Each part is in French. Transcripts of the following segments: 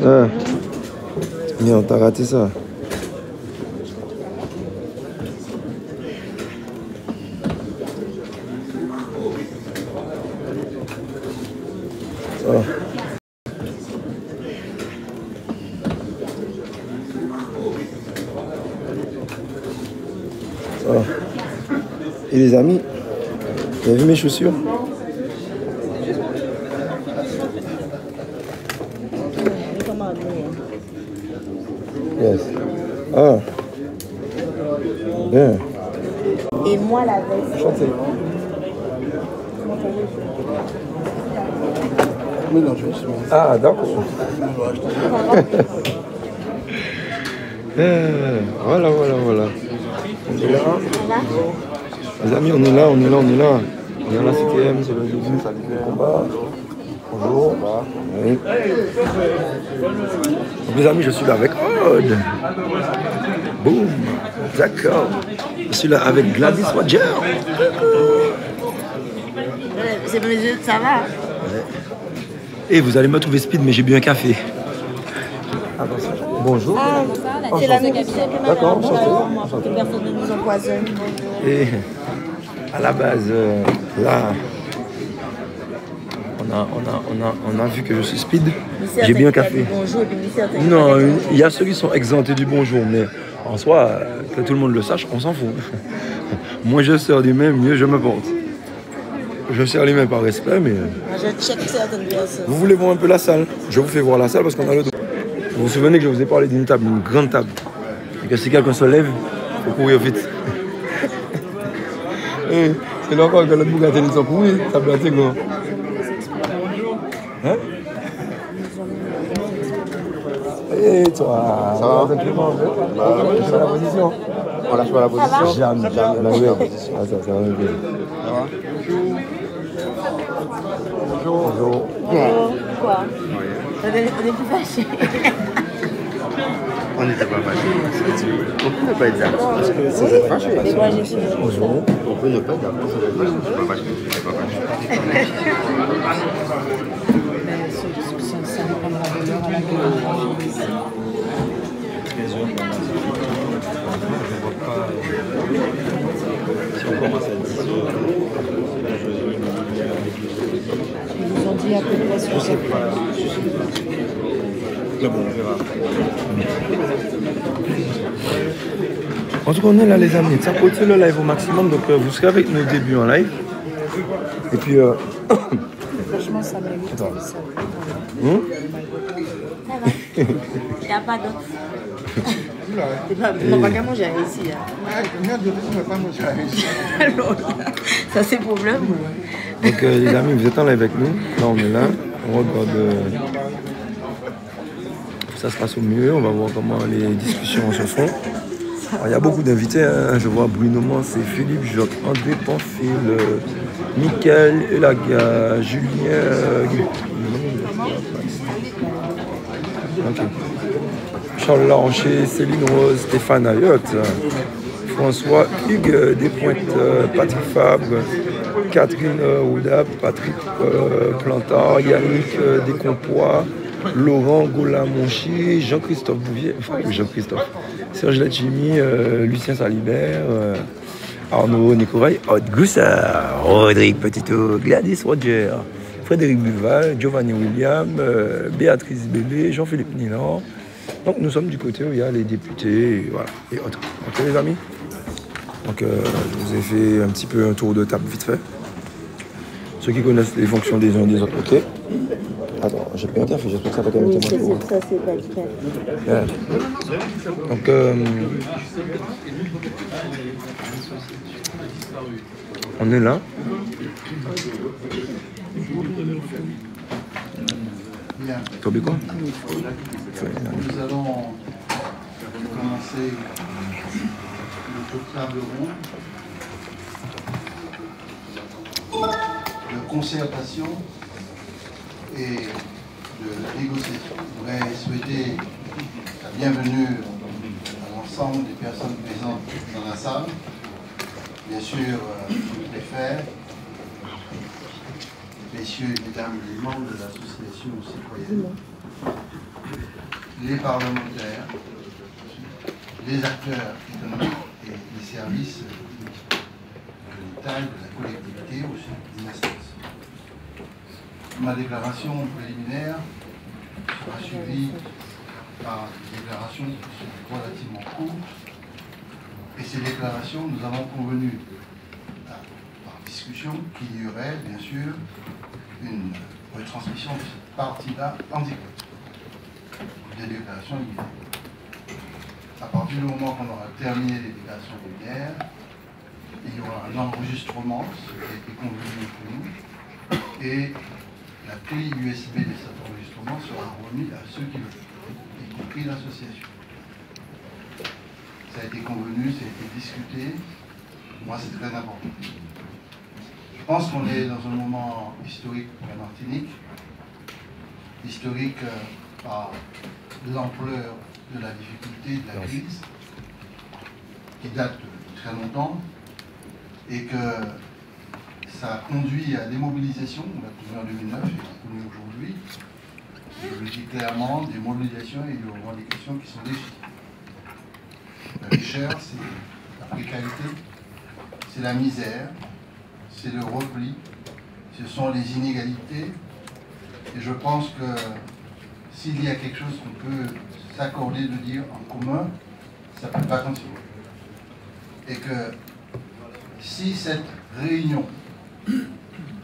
Ah. Mais on t'a raté ça. Oh. Oh. Et les amis, vous avez vu mes chaussures? Yes. Ah. Bien. Et moi la veste. Chantez. Oui, non, je vais Ah, d'accord. Voilà. On est là. Les amis, on est là. On est à la 7ème, c'est le début du combat. Bonjour. Oui. Donc les amis, je suis là avec Odd. Boum. D'accord. Je suis là avec Gladys Roger. Ça va. Et vous allez me trouver speed, mais j'ai bu un café. Attention. Bonjour. Ah, c'est la même capitaine. D'accord, enchanté. Que personne ne nous empoisonne. Et à la base, là, on a vu que je suis speed. J'ai bu un café. Bonjour, Non, il y a ceux qui sont exemptés du bonjour, mais en soi, que tout le monde le sache, on s'en fout. Moins je sers du même, mieux je me porte. Je sers les mains par respect, mais... Je check certaines personnes. Vous voulez voir un peu la salle? Je vous fais voir la salle parce qu'on a le dos. Vous vous souvenez que je vous ai parlé d'une table, une grande table. Et que si quelqu'un se lève, il faut courir vite. Et c'est là encore que l'autre bougat ils sont pourris, table à tes gars. Hein? Et toi? Ça va? Simplement, tu fais la position. On lâche pas la position. Jamais la position. Ah, ça va me bien. Ça va? Bonjour. Quoi? On est plus fâchés. On n'était pas fâchés. On peut ne pas être d'accord parce que c'est être fâché. Mais moi, je suis. Bonjour. On peut ne pas être d'accord, c'est être fâché. Je ne suis pas fâché. Je ne suis pas fâché. Ça dépendra de l'heure à laquelle Si on commence à 10 heures, ils vous ont dit à peu près sur cette mais bon, on verra. En tout cas, on est là, les amis. Ça peut être le live au maximum, donc vous serez avec nous au début en live. Et puis. franchement, ça mérite ça. Il n'y a pas d'autre. On va pas qu'à manger ici. Ça, c'est problème. Donc, les amis, vous êtes en live avec nous. Là, on est là. On regarde. Ça se passe au mieux. On va voir comment les discussions se font. Alors, il y a beaucoup d'invités. Hein. Je vois Bruno Mans, Philippe, Jacques, André Pamphile, Mickaël, Elaga, Julien. Okay. Charles Larancher, Céline Rose, Stéphane Ayotte, François Hugues Despointes, Patrick Fabre, Catherine Ouda, Patrick Plantard, Yannick Descompois, Laurent Gola-Monchi, Jean-Christophe Bouvier, Jean-Christophe, Serge Lachimi, Lucien Salibert, Arnaud Nicovaille, Aude Goussard, Rodrigue Petito, Gladys Roger, Frédéric Buval, Giovanni William, Béatrice Bébé, Jean-Philippe Nilan. Donc nous sommes du côté où il y a les députés et, voilà, et autres. Ok les amis? Donc je vous ai fait un petit peu un tour de table vite fait. Ceux qui connaissent les fonctions des uns et des autres, ok? Attends, j'ai pris un café, j'espère que ça va quand même être Oui, ça, c'est pas du café. yeah. Donc on est là. T'as oublié quoi? Nous allons commencer le tour de table ronde de concertation et de négociation. Je voudrais souhaiter la bienvenue à l'ensemble des personnes présentes dans la salle, bien sûr toutes les frères, messieurs et mesdames les membres de l'association citoyenne. les parlementaires, les acteurs économiques et les services de l'État et de la collectivité aussi, d'une instance. Ma déclaration préliminaire sera suivie par des déclarations qui sont relativement courtes. Et ces déclarations, nous avons convenu, par discussion, qu'il y aurait bien sûr une retransmission de cette partie-là en direct des déclarations liminaires. À partir du moment qu'on aura terminé les déclarations liminaires, il y aura un enregistrement, ce qui a été convenu pour nous, et la clé USB de cet enregistrement sera remise à ceux qui veulent, y compris l'association. Ça a été convenu, ça a été discuté. Moi, c'est très important. Je pense qu'on est dans un moment historique pour la Martinique, historique par l'ampleur de la difficulté, de la crise, qui date de très longtemps, et que ça a conduit à des mobilisations, on l'a connu en 2009 et on l'a connu aujourd'hui. Je le dis clairement, des mobilisations et des revendications qui sont légitimes. La richesse, c'est la précarité, c'est la misère, c'est le repli, ce sont les inégalités. Et je pense que s'il y a quelque chose qu'on peut s'accorder de dire en commun, ça ne peut pas continuer. Et que si cette réunion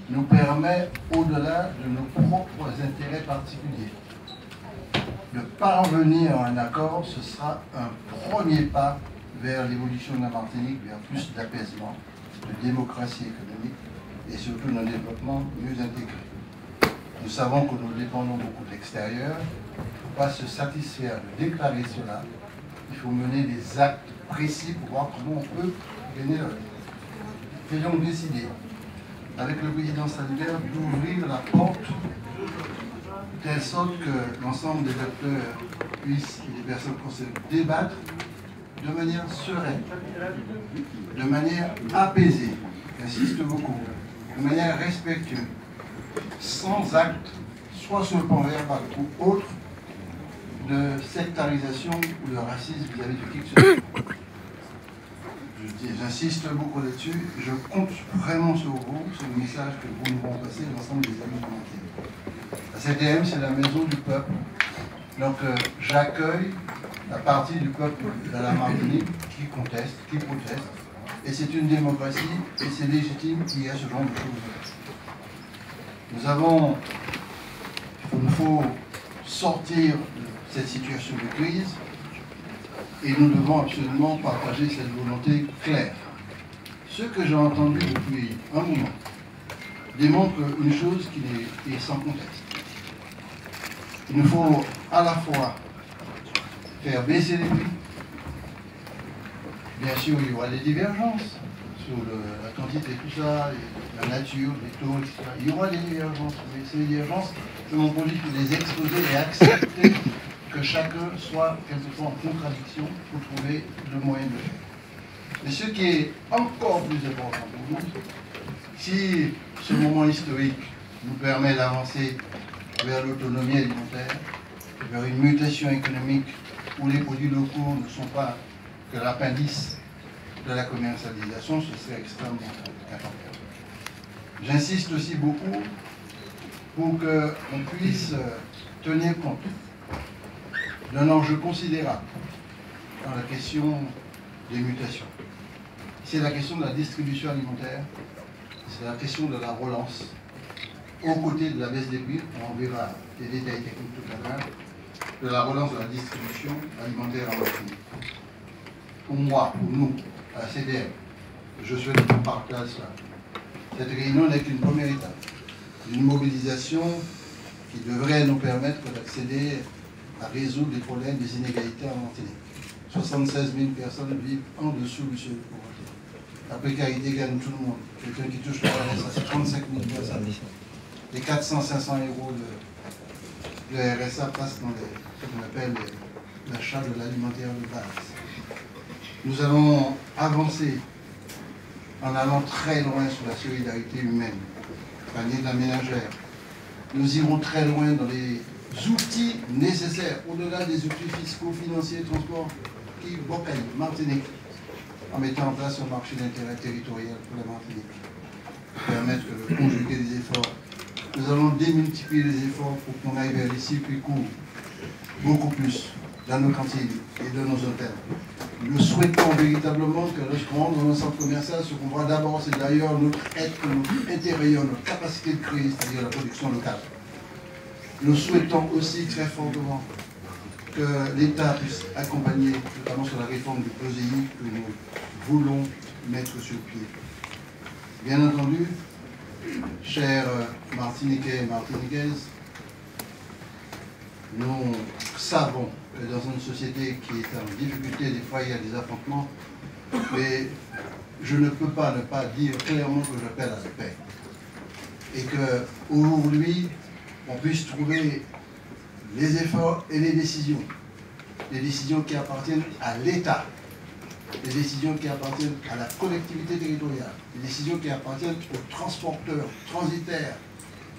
nous permet, au-delà de nos propres intérêts particuliers, de parvenir à un accord, ce sera un premier pas vers l'évolution de la Martinique, vers plus d'apaisement, de démocratie économique et surtout d'un développement mieux intégré. Nous savons que nous dépendons beaucoup de l'extérieur. Il ne faut pas se satisfaire de déclarer cela. Il faut mener des actes précis pour voir comment on peut gagner leur vie. Et donc décidé, avec le président Saliver, d'ouvrir la porte de telle sorte que l'ensemble des acteurs puissent, et des personnes concernées, débattre de manière sereine, de manière apaisée, j'insiste beaucoup, de manière respectueuse, sans acte, soit sur le plan verbal ou autre, de sectarisation ou de racisme vis-à-vis de qui que ce soit. J'insiste beaucoup là-dessus, je compte vraiment sur vous, sur le message que vous nous vont passer, l'ensemble des amis de Martinique. La CDM, c'est la maison du peuple. Donc j'accueille la partie du peuple de la Martinique qui conteste, qui proteste. Et c'est une démocratie et c'est légitime qu'il y ait ce genre de choses. Il nous faut sortir de cette situation de crise et nous devons absolument partager cette volonté claire. Ce que j'ai entendu depuis un moment démontre une chose qui est sans conteste. Il nous faut à la fois faire baisser les prix. Bien sûr, il y aura des divergences sur la quantité, tout ça, la nature, les taux, etc. Il y aura des divergences, mais ces divergences, de mon point de vue, il faut les exposer et accepter que chacun soit quelquefois en contradiction pour trouver le moyen de faire. Mais ce qui est encore plus important pour nous, si ce moment historique nous permet d'avancer vers l'autonomie alimentaire, vers une mutation économique où les produits locaux ne sont pas que l'appendice de la commercialisation, ce serait extrêmement important. J'insiste aussi beaucoup pour qu'on puisse tenir compte d'un enjeu considérable dans la question des mutations. C'est la question de la distribution alimentaire, c'est la question de la relance, aux côtés de la baisse des prix, on verra les détails techniques tout à l'heure, de la relance de la distribution alimentaire en Martinique. Pour moi, pour nous, à la CDM, je souhaite qu'on partage cela. Cette réunion n'est qu'une première étape, d'une mobilisation qui devrait nous permettre d'accéder à résoudre les problèmes des inégalités en Martinique. 76 000 personnes vivent en dessous du seuil de pauvreté. La précarité gagne tout le monde. Quelqu'un qui touche le RSA, c'est 35 000 personnes. Les 400-500 euros de RSA passent dans ce qu'on appelle l'achat de l'alimentaire de base. Nous allons avancer en allant très loin sur la solidarité humaine, panier de la ménagère. Nous irons très loin dans les outils nécessaires, au-delà des outils fiscaux, financiers, transports, qui bloquent Martinique, en mettant en place un marché d'intérêt territorial pour la Martinique, permettre de conjuguer les efforts. Nous allons démultiplier les efforts pour qu'on aille vers les circuits courts, beaucoup plus, dans nos cantines et dans nos hôtels. Nous souhaitons véritablement que lorsqu'on rentre dans un centre commercial, ce qu'on voit d'abord, c'est d'ailleurs notre être, notre intérieur, notre capacité de créer, c'est-à-dire la production locale. Nous souhaitons aussi très fortement que l'État puisse accompagner, notamment sur la réforme du POSEI que nous voulons mettre sur pied. Bien entendu, chers Martiniquais et Martiniquaises, nous savons que dans une société qui est en difficulté, des fois il y a des affrontements, mais je ne peux pas ne pas dire clairement que j'appelle à la paix. Et qu'aujourd'hui, on puisse trouver les efforts et les décisions qui appartiennent à l'État, les décisions qui appartiennent à la collectivité territoriale, les décisions qui appartiennent aux transporteurs, transitaires,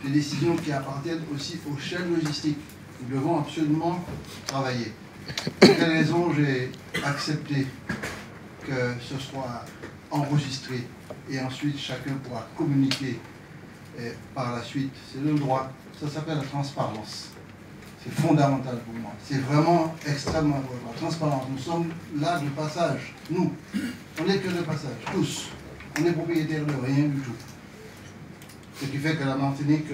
les décisions qui appartiennent aussi aux chaînes logistiques. Nous devons absolument travailler. Pour quelle raison j'ai accepté que ce soit enregistré et ensuite chacun pourra communiquer par la suite. C'est le droit. Ça s'appelle la transparence. C'est fondamental pour moi. C'est vraiment extrêmement important. La transparence. Nous sommes là de passage. Nous, on n'est que de passage. Tous. On est propriétaires de rien du tout. Ce qui fait que la Martinique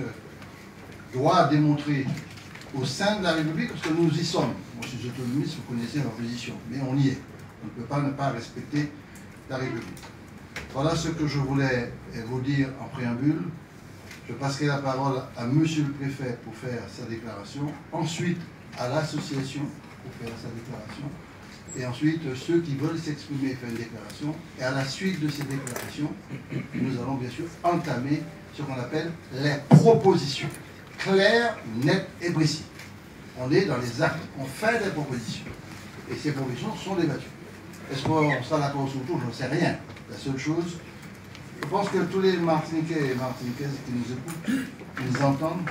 doit démontrer au sein de la République, parce que nous y sommes. Moi, je suis autonomiste, vous connaissez ma position, mais on y est. On ne peut pas ne pas respecter la République. Voilà ce que je voulais vous dire en préambule. Je passerai la parole à Monsieur le Préfet pour faire sa déclaration, ensuite à l'association pour faire sa déclaration, et ensuite ceux qui veulent s'exprimer faire une déclaration. Et à la suite de ces déclarations, nous allons bien sûr entamer ce qu'on appelle les propositions. Claires, nettes et précises. On est dans les actes, on fait des propositions. Et ces propositions sont débattues. Est-ce qu'on sera d'accord sur tout? Je ne sais rien. La seule chose, je pense que tous les Martiniquais et Martiniquaises qui nous écoutent, qui nous entendent,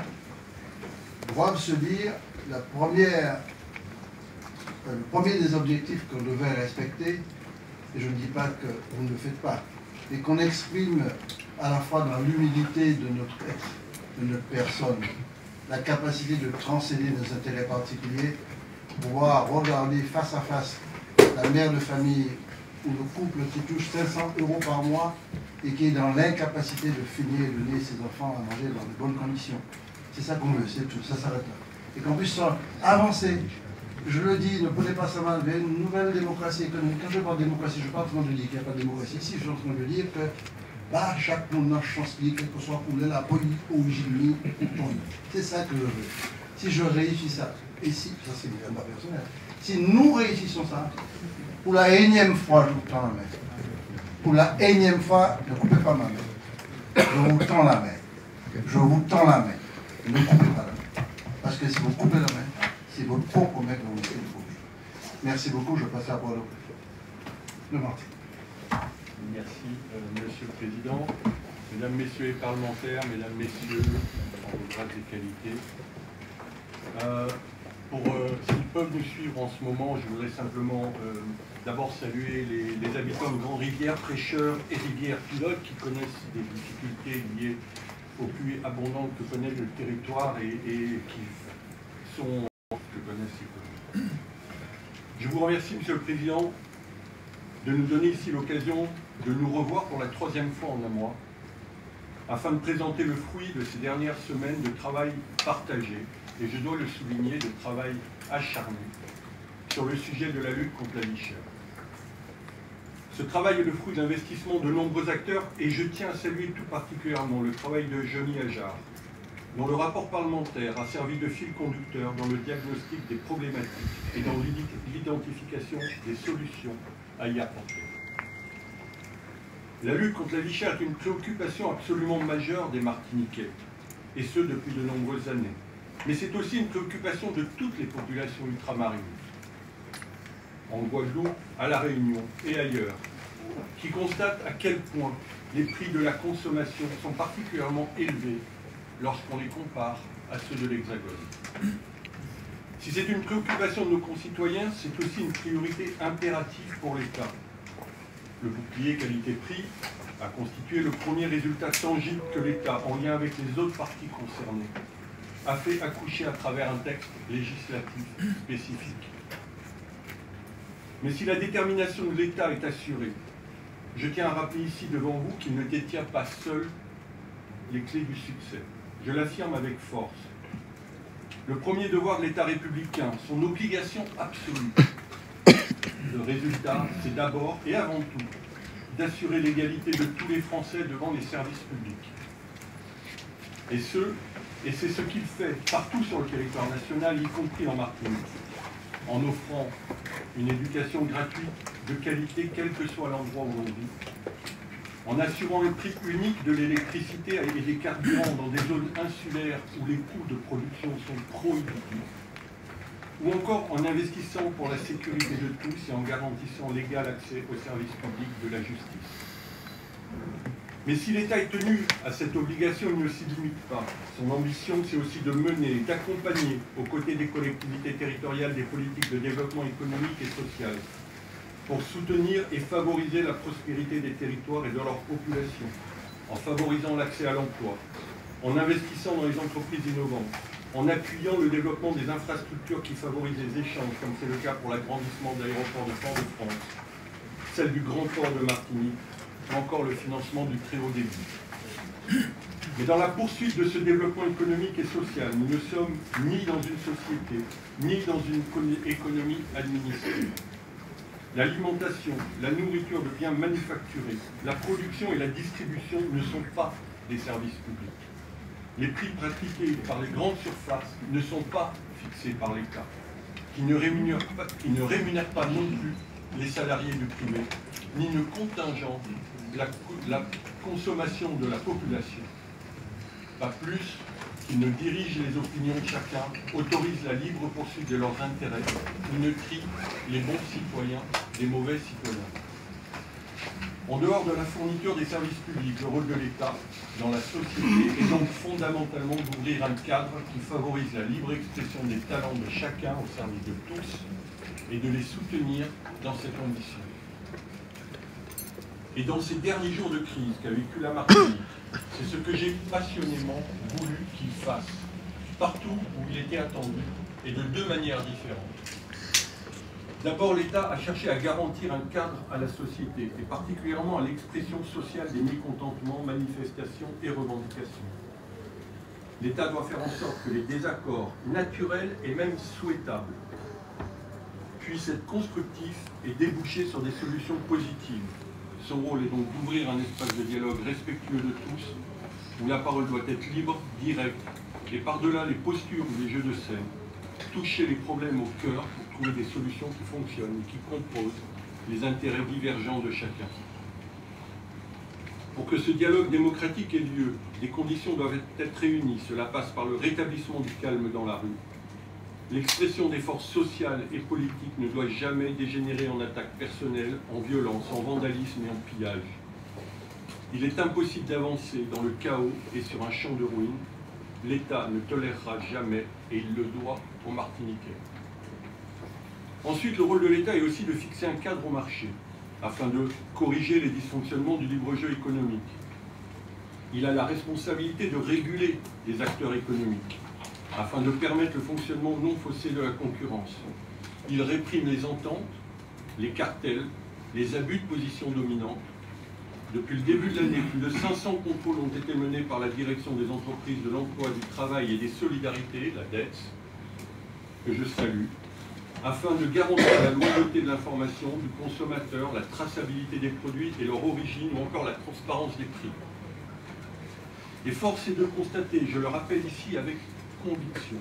doivent se dire le premier des objectifs qu'on devait respecter, et je ne dis pas que vous ne le faites pas, et qu'on exprime à la fois dans l'humilité de notre être, de notre personne, la capacité de transcender nos intérêts particuliers, pouvoir regarder face à face la mère de famille ou le couple qui touche 500 € par mois et qui est dans l'incapacité de finir de donner ses enfants à manger dans de bonnes conditions. C'est ça qu'on veut, c'est tout, ça s'arrête là. Et qu'on puisse avancer. Je le dis, ne prenez pas ça mal, mais une nouvelle démocratie économique. Quand je parle de démocratie, je ne suis pas en train de dire qu'il n'y a pas de démocratie ici, je suis en train de dire que bah, chaque monde a chance, quel que soit pour la politique origine. C'est ça que je veux. Si je réussis ça, et si, ça c'est un combat personnel, si nous réussissons ça, pour la énième fois, je vous tends la main. Pour la énième fois, ne coupez pas ma main. Je vous tends la main. Je vous tends la main. Ne coupez pas la main. Parce que si vous coupez la main, c'est votre propre main que vous mettez le faux. Merci beaucoup, je passe la parole au préfet. Le Martin. Merci, Monsieur le Président. Mesdames, Messieurs les parlementaires, Mesdames, Messieurs, en vos grades et qualités. S'ils peuvent nous suivre en ce moment, je voudrais simplement d'abord saluer les habitants de Grand-Rivière, Prêcheurs et Rivière-Pilote qui connaissent des difficultés liées aux pluies abondantes que connaît le territoire et qui sont que connaissent ces communes. Je vous remercie, Monsieur le Président, de nous donner ici l'occasion de nous revoir pour la 3e fois en un mois, afin de présenter le fruit de ces dernières semaines de travail partagé, et je dois le souligner, de travail acharné, sur le sujet de la lutte contre la vie chère. Ce travail est le fruit de l'investissement de nombreux acteurs, et je tiens à saluer tout particulièrement le travail de Johnny Ajar, dont le rapport parlementaire a servi de fil conducteur dans le diagnostic des problématiques et dans l'identification des solutions à y apporter. La lutte contre la vie chère est une préoccupation absolument majeure des Martiniquais, et ce depuis de nombreuses années. Mais c'est aussi une préoccupation de toutes les populations ultramarines, en Guadeloupe, à La Réunion et ailleurs, qui constatent à quel point les prix de la consommation sont particulièrement élevés lorsqu'on les compare à ceux de l'Hexagone. Si c'est une préoccupation de nos concitoyens, c'est aussi une priorité impérative pour l'État. Le bouclier qualité-prix a constitué le premier résultat tangible que l'État, en lien avec les autres parties concernées, a fait accoucher à travers un texte législatif spécifique. Mais si la détermination de l'État est assurée, je tiens à rappeler ici devant vous qu'il ne détient pas seul les clés du succès. Je l'affirme avec force. Le premier devoir de l'État républicain, son obligation absolue, le résultat, c'est d'abord et avant tout d'assurer l'égalité de tous les Français devant les services publics. Et c'est ce qu'il fait partout sur le territoire national, y compris en Martinique, en offrant une éducation gratuite, de qualité, quel que soit l'endroit où l'on vit, en assurant le prix unique de l'électricité et des carburants dans des zones insulaires où les coûts de production sont prohibitifs, ou encore en investissant pour la sécurité de tous et en garantissant l'égal accès aux services publics de la justice. Mais si l'État est tenu à cette obligation, il ne s'y limite pas. Son ambition, c'est aussi de mener et d'accompagner, aux côtés des collectivités territoriales, des politiques de développement économique et social, pour soutenir et favoriser la prospérité des territoires et de leur population, en favorisant l'accès à l'emploi, en investissant dans les entreprises innovantes, en appuyant le développement des infrastructures qui favorisent les échanges, comme c'est le cas pour l'agrandissement de l'aéroport de Fort-de-France, celle du Grand Port de Martinique, ou encore le financement du très haut débit. Mais dans la poursuite de ce développement économique et social, nous ne sommes ni dans une société, ni dans une économie administrée. L'alimentation, la nourriture de biens manufacturés, la production et la distribution ne sont pas des services publics. Les prix pratiqués par les grandes surfaces ne sont pas fixés par l'État, qui ne rémunèrent pas non plus les salariés du privé, ni ne contingentent la consommation de la population. Pas plus qu'ils ne dirigent les opinions de chacun, autorisent la libre poursuite de leurs intérêts, ou ne trient les bons citoyens des mauvais citoyens. En dehors de la fourniture des services publics, le rôle de l'État dans la société est donc fondamentalement d'ouvrir un cadre qui favorise la libre expression des talents de chacun au service de tous et de les soutenir dans cette ambition. Et dans ces derniers jours de crise qu'a vécu la Martinique, c'est ce que j'ai passionnément voulu qu'il fasse, partout où il était attendu, et de deux manières différentes. D'abord, l'État a cherché à garantir un cadre à la société, et particulièrement à l'expression sociale des mécontentements, manifestations et revendications. L'État doit faire en sorte que les désaccords naturels et même souhaitables puissent être constructifs et déboucher sur des solutions positives. Son rôle est donc d'ouvrir un espace de dialogue respectueux de tous, où la parole doit être libre, directe, et par-delà les postures ou les jeux de scène, toucher les problèmes au cœur pour trouver des solutions qui fonctionnent et qui composent les intérêts divergents de chacun. Pour que ce dialogue démocratique ait lieu, des conditions doivent être réunies. Cela passe par le rétablissement du calme dans la rue. L'expression des forces sociales et politiques ne doit jamais dégénérer en attaques personnelles, en violence, en vandalisme et en pillage. Il est impossible d'avancer dans le chaos et sur un champ de ruines. L'État ne tolérera jamais, et il le doit aux Martiniquais. Ensuite, le rôle de l'État est aussi de fixer un cadre au marché, afin de corriger les dysfonctionnements du libre-jeu économique. Il a la responsabilité de réguler les acteurs économiques, afin de permettre le fonctionnement non faussé de la concurrence. Il réprime les ententes, les cartels, les abus de position dominante. Depuis le début de l'année, plus de 500 contrôles ont été menés par la direction des entreprises de l'emploi, du travail et des solidarités, la DETS, que je salue, afin de garantir la loyauté de l'information du consommateur, la traçabilité des produits et leur origine, ou encore la transparence des prix. Et force est de constater, je le rappelle ici avec conviction,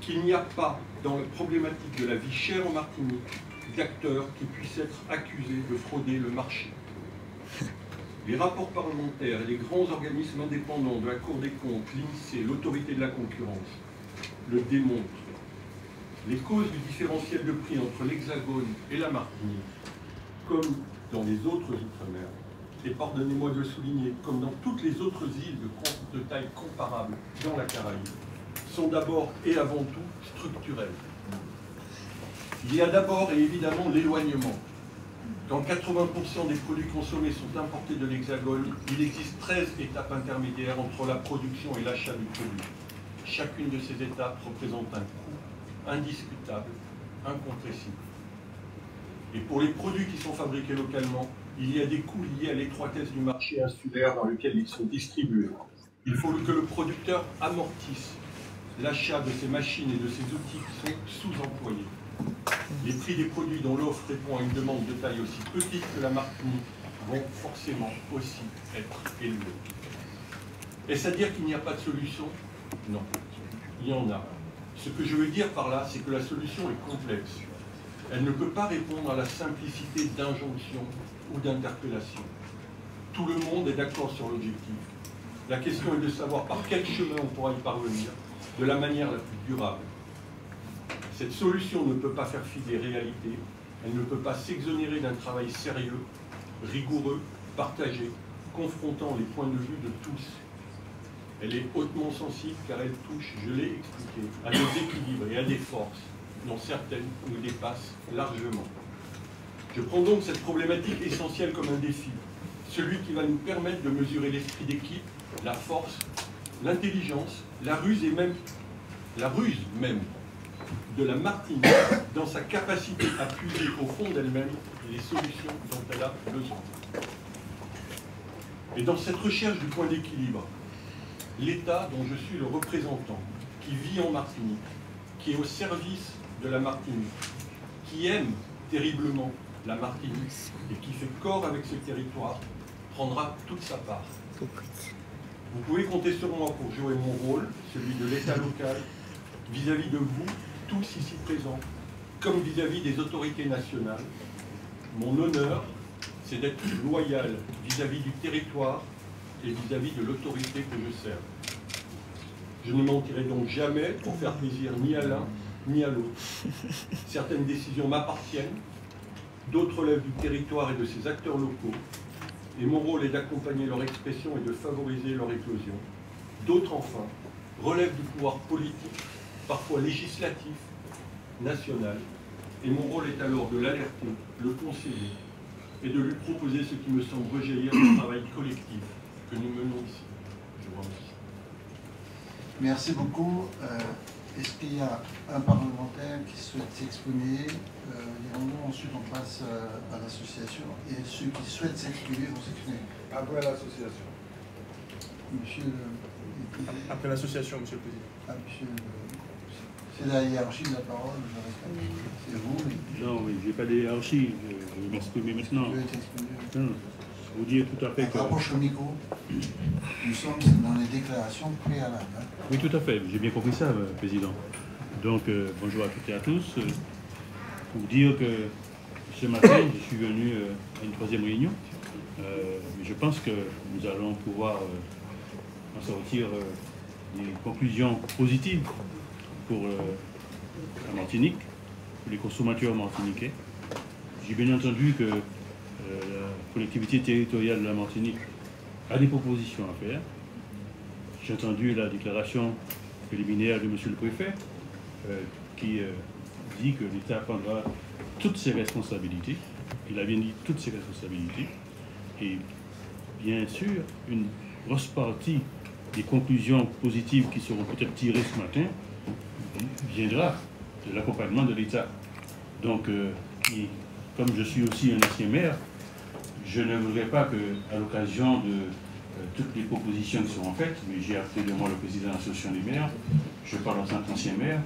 qu'il n'y a pas dans la problématique de la vie chère en Martinique d'acteurs qui puissent être accusés de frauder le marché. Les rapports parlementaires et les grands organismes indépendants de la Cour des comptes, l'INSEE, l'autorité de la concurrence le démontrent. Les causes du différentiel de prix entre l'Hexagone et la Martinique, comme dans les autres outre-mer, et pardonnez-moi de le souligner, comme dans toutes les autres îles de taille comparable dans la Caraïbe, sont d'abord et avant tout structurelles. Il y a d'abord et évidemment l'éloignement. Quand 80% des produits consommés sont importés de l'Hexagone, il existe 13 étapes intermédiaires entre la production et l'achat du produit. Chacune de ces étapes représente un coût indiscutable, incompressible. Et pour les produits qui sont fabriqués localement, il y a des coûts liés à l'étroitesse du marché insulaire dans lequel ils sont distribués. Il faut que le producteur amortisse l'achat de ces machines et de ces outils qui sont sous-employés. Les prix des produits dont l'offre répond à une demande de taille aussi petite que la Martinique vont forcément aussi être élevés. Est-ce à dire qu'il n'y a pas de solution? Non, il y en a. Ce que je veux dire par là, c'est que la solution est complexe. Elle ne peut pas répondre à la simplicité d'injonction ou d'interpellation. Tout le monde est d'accord sur l'objectif. La question est de savoir par quel chemin on pourra y parvenir de la manière la plus durable. Cette solution ne peut pas faire fi des réalités, elle ne peut pas s'exonérer d'un travail sérieux, rigoureux, partagé, confrontant les points de vue de tous. Elle est hautement sensible car elle touche, je l'ai expliqué, à des équilibres et à des forces dont certaines nous dépassent largement. Je prends donc cette problématique essentielle comme un défi, celui qui va nous permettre de mesurer l'esprit d'équipe, la force, l'intelligence, la ruse et même la ruse même de la Martinique dans sa capacité à puiser au fond d'elle-même les solutions dont elle a besoin. Et dans cette recherche du point d'équilibre, l'État dont je suis le représentant, qui vit en Martinique, qui est au service de la Martinique, qui aime terriblement la Martinique et qui fait corps avec ce territoire, prendra toute sa part. Vous pouvez compter sur moi pour jouer mon rôle, celui de l'État local, vis-à-vis de vous, tous ici présents, comme vis-à-vis des autorités nationales. Mon honneur, c'est d'être loyal vis-à-vis du territoire et vis-à-vis de l'autorité que je sers. Je ne mentirai donc jamais pour faire plaisir ni à l'un ni à l'autre. Certaines décisions m'appartiennent, d'autres relèvent du territoire et de ses acteurs locaux, et mon rôle est d'accompagner leur expression et de favoriser leur éclosion. D'autres, enfin, relèvent du pouvoir politique, parfois législatif, national, et mon rôle est alors de l'alerter, le conseiller, et de lui proposer ce qui me semble rejaillir du travail collectif que nous menons ici. Je vous remercie. Merci beaucoup. Est-ce qu'il y a un parlementaire qui souhaite s'exprimer? Ensuite, on passe à l'association. Et ceux qui souhaitent s'exprimer vont s'exprimer. Après l'association. Monsieur. Après l'association, Monsieur le Président. Ah, monsieur. C'est la hiérarchie de la parole, je respecte. C'est vous, mais. Non, mais je n'ai pas de hiérarchie. Je vais m'exprimer maintenant. Vous pouvez t'exprimer. Non, vous dire tout à fait que... Rapproche le micro. Nous sommes dans les déclarations préalables. Hein. Oui, tout à fait. J'ai bien compris ça, Président. Donc, bonjour à toutes et à tous. Pour vous dire que ce matin, je suis venu à une troisième réunion. Mais je pense que nous allons pouvoir en sortir des conclusions positives pour la Martinique, pour les consommateurs martiniquais. J'ai bien entendu que la collectivité territoriale de la Martinique a des propositions à faire. J'ai entendu la déclaration préliminaire de M. le Préfet qui dit que l'État prendra toutes ses responsabilités. Il a bien dit toutes ses responsabilités. Et bien sûr, une grosse partie des conclusions positives qui seront peut-être tirées ce matin viendra de l'accompagnement de l'État. Donc, comme je suis aussi un ancien maire, je ne voudrais pas qu'à l'occasion de toutes les propositions qui seront faites, mais j'ai appelé de moi le président de l'association des maires, je parle en tant qu'ancien maire,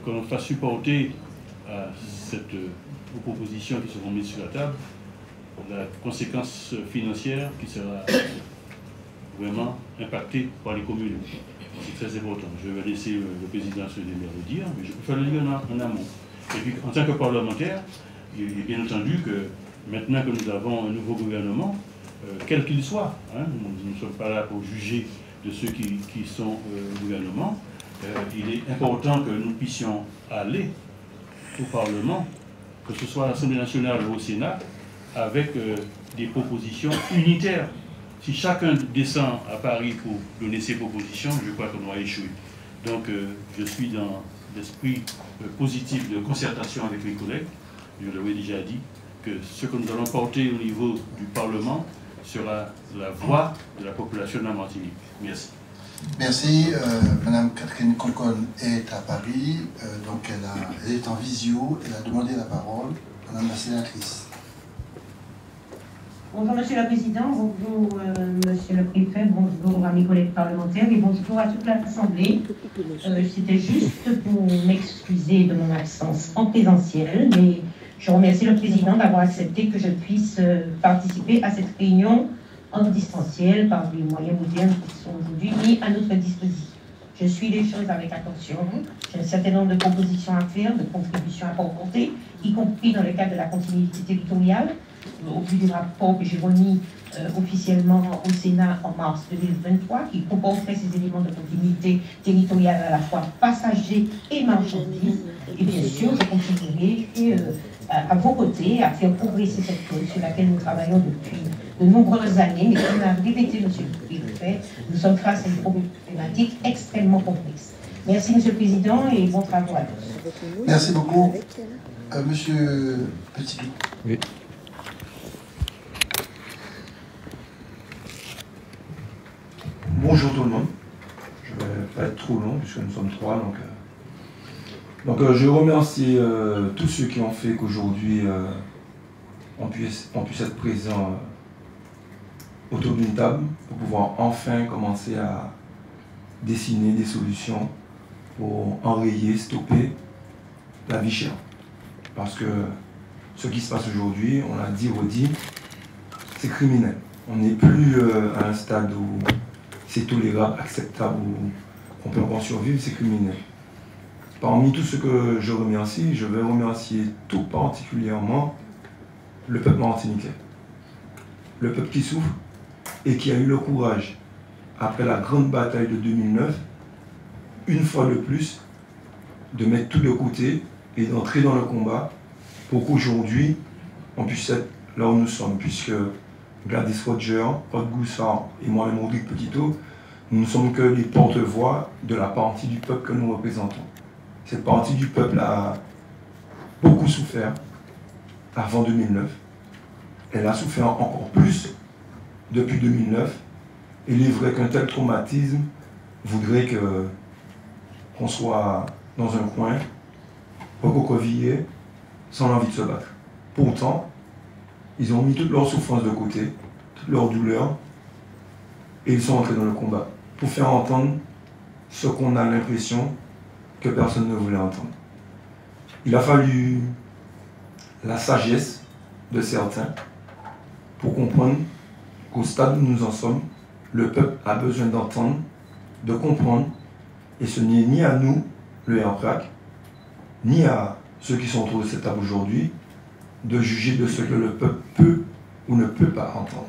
qu'on fasse supporter à cette proposition qui seront mises sur la table la conséquence financière qui sera vraiment impactée par les communes. C'est très important. Je vais laisser le président des maires le dire, mais je préfère le dire en amont. Et puis, en tant que parlementaire, il est bien entendu que maintenant que nous avons un nouveau gouvernement, quel qu'il soit, hein, nous ne sommes pas là pour juger de ceux qui sont au gouvernement, il est important que nous puissions aller au Parlement, que ce soit à l'Assemblée nationale ou au Sénat, avec des propositions unitaires. Si chacun descend à Paris pour donner ses propositions, je crois qu'on aura échoué. Donc je suis dans d'esprit positif de concertation avec mes collègues. Je l'avais déjà dit que ce que nous allons porter au niveau du Parlement sera la voix de la population de la Martinique. Merci. Merci. Madame Catherine Concon est à Paris, donc elle est en visio, elle a demandé la parole. Madame la sénatrice. Bonjour Monsieur le Président, bonjour Monsieur le Préfet, bonjour à mes collègues parlementaires et bonjour à toute l'Assemblée. C'était juste pour m'excuser de mon absence en présentiel, mais je remercie le Président d'avoir accepté que je puisse participer à cette réunion en distanciel par les moyens modernes qui sont aujourd'hui mis à notre disposition. Je suis les choses avec attention, j'ai un certain nombre de propositions à faire, de contributions à apporter, y compris dans le cadre de la continuité territoriale, au vu du rapport que j'ai remis officiellement au Sénat en mars 2023, qui comporterait ces éléments de continuité territoriale à la fois passagers et marchandises. Et bien sûr, je continuerai à vos côtés à faire progresser cette cause sur laquelle nous travaillons depuis de nombreuses années, mais comme l'a répété M. le Préfet, nous sommes face à une problématique extrêmement complexe. Merci M. le Président et bon travail à tous. Merci beaucoup. Monsieur Petit. Oui. Bonjour tout le monde. Je ne vais pas être trop long puisque nous sommes trois. Donc je remercie tous ceux qui ont fait qu'aujourd'hui on puisse être présents autour d'une table pour pouvoir enfin commencer à dessiner des solutions pour enrayer, stopper la vie chère. Parce que ce qui se passe aujourd'hui, on l'a dit, redit, c'est criminel. On n'est plus à un stade où c'est tolérable, acceptable, où on peut encore survivre, c'est criminel. Parmi tout ce que je remercie, je vais remercier tout particulièrement le peuple martiniquais. Le peuple qui souffre et qui a eu le courage, après la grande bataille de 2009, une fois de plus, de mettre tout de côté et d'entrer dans le combat pour qu'aujourd'hui, on puisse être là où nous sommes, puisque Gladys Roger, Haute Goussard et moi-même Rodrigue Petitot, nous ne sommes que les porte-voix de la partie du peuple que nous représentons. Cette partie du peuple a beaucoup souffert avant 2009. Elle a souffert encore plus depuis 2009. Et il est vrai qu'un tel traumatisme voudrait qu'on soit dans un coin, recroquevillé, sans l'envie de se battre. Pourtant, ils ont mis toute leur souffrance de côté, toute leur douleur, et ils sont entrés dans le combat pour faire entendre ce qu'on a l'impression que personne ne voulait entendre. Il a fallu la sagesse de certains pour comprendre qu'au stade où nous en sommes, le peuple a besoin d'entendre, de comprendre, et ce n'est ni à nous, le RPRAC, ni à ceux qui sont autour de cette table aujourd'hui, de juger de ce que le peuple peut ou ne peut pas entendre.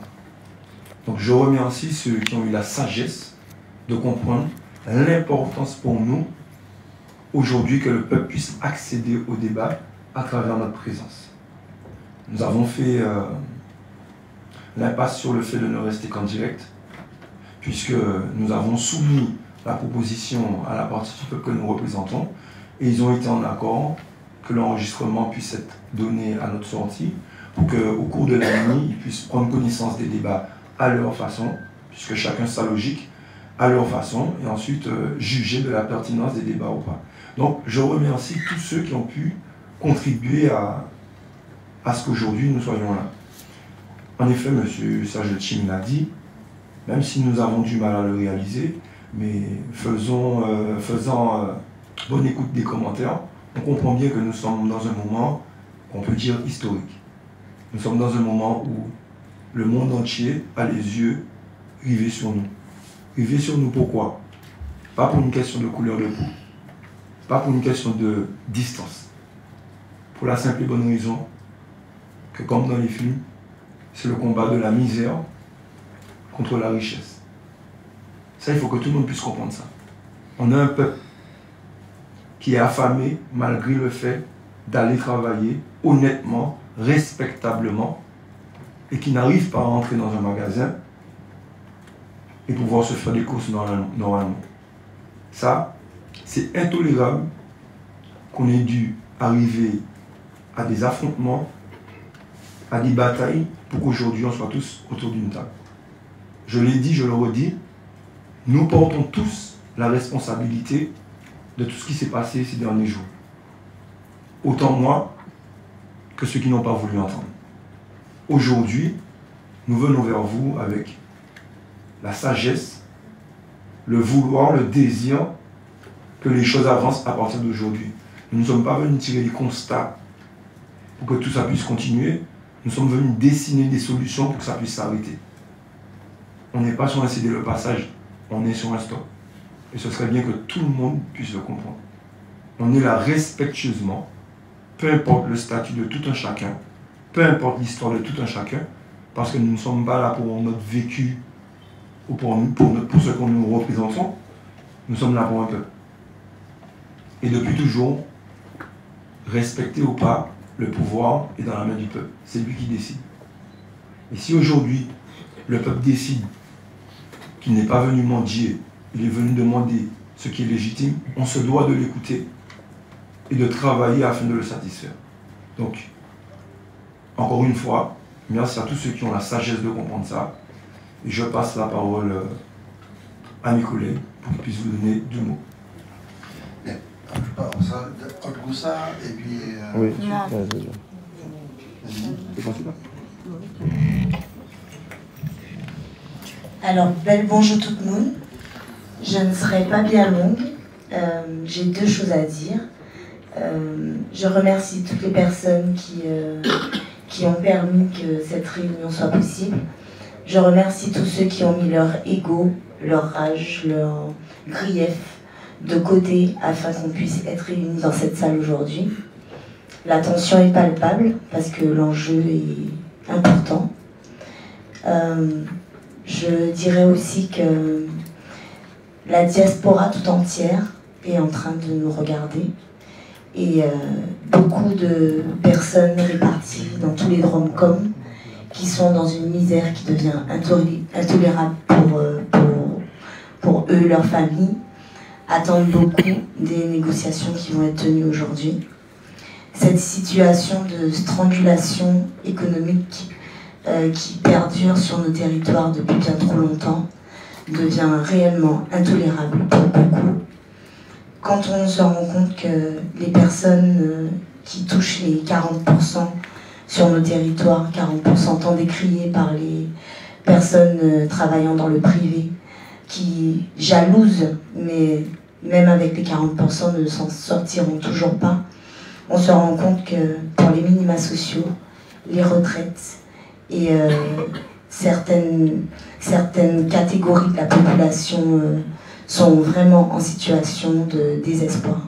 Donc je remercie ceux qui ont eu la sagesse de comprendre l'importance pour nous aujourd'hui que le peuple puisse accéder au débat à travers notre présence. Nous avons fait l'impasse sur le fait de ne rester qu'en direct, puisque nous avons soumis la proposition à la partie du peuple que nous représentons, et ils ont été en accord que l'enregistrement puisse être donné à notre sortie, pour qu'au cours de la nuit, ils puissent prendre connaissance des débats à leur façon, puisque chacun sa logique, à leur façon, et ensuite juger de la pertinence des débats ou pas. Donc je remercie tous ceux qui ont pu contribuer à ce qu'aujourd'hui nous soyons là. En effet, M. Sajetchim l'a dit, même si nous avons du mal à le réaliser, mais faisant bonne écoute des commentaires, on comprend bien que nous sommes dans un moment qu'on peut dire historique. Nous sommes dans un moment où le monde entier a les yeux rivés sur nous. Rivés sur nous pourquoi? Pas pour une question de couleur de peau, pas pour une question de distance. Pour la simple et bonne raison que, comme dans les films, c'est le combat de la misère contre la richesse. Ça, il faut que tout le monde puisse comprendre ça. On a un peuple qui est affamé malgré le fait d'aller travailler honnêtement, respectablement, et qui n'arrive pas à entrer dans un magasin et pouvoir se faire des courses normalement. Ça, c'est intolérable qu'on ait dû arriver à des affrontements, à des batailles, pour qu'aujourd'hui on soit tous autour d'une table. Je l'ai dit, je le redis, nous portons tous la responsabilité de tout ce qui s'est passé ces derniers jours. Autant moi que ceux qui n'ont pas voulu entendre. Aujourd'hui, nous venons vers vous avec la sagesse, le vouloir, le désir que les choses avancent à partir d'aujourd'hui. Nous ne sommes pas venus tirer des constats pour que tout ça puisse continuer. Nous sommes venus dessiner des solutions pour que ça puisse s'arrêter. On n'est pas sur un céder le passage, on est sur un stop. Et ce serait bien que tout le monde puisse le comprendre. On est là respectueusement, peu importe le statut de tout un chacun, peu importe l'histoire de tout un chacun, parce que nous ne sommes pas là pour notre vécu ou pour ce que nous représentons, nous sommes là pour un peuple. Et depuis toujours, respecter ou pas, le pouvoir est dans la main du peuple. C'est lui qui décide. Et si aujourd'hui, le peuple décide qu'il n'est pas venu mendier, il est venu demander ce qui est légitime, on se doit de l'écouter et de travailler afin de le satisfaire. Donc, encore une fois, merci à tous ceux qui ont la sagesse de comprendre ça. Et je passe la parole à mes collègues pour qu'ils puissent vous donner deux mots. Bien, je parle ça, Goussa et puis... Oui, Alors, bel bonjour tout le monde. Je ne serai pas bien longue. J'ai deux choses à dire. Je remercie toutes les personnes qui ont permis que cette réunion soit possible. Je remercie tous ceux qui ont mis leur ego, leur rage, leur grief de côté afin qu'on puisse être réunis dans cette salle aujourd'hui. La tension est palpable parce que l'enjeu est important. Je dirais aussi que la diaspora tout entière est en train de nous regarder et beaucoup de personnes réparties dans tous les DROMCOM qui sont dans une misère qui devient intolérable pour eux, leur famille, attendent beaucoup des négociations qui vont être tenues aujourd'hui. Cette situation de strangulation économique qui perdure sur nos territoires depuis bien trop longtemps devient réellement intolérable pour beaucoup. Quand on se rend compte que les personnes qui touchent les 40% sur nos territoires, 40% tant décriés par les personnes travaillant dans le privé, qui jalousent, mais même avec les 40% ne s'en sortiront toujours pas, on se rend compte que pour les minima sociaux, les retraites et certaines catégories de la population sont vraiment en situation de désespoir.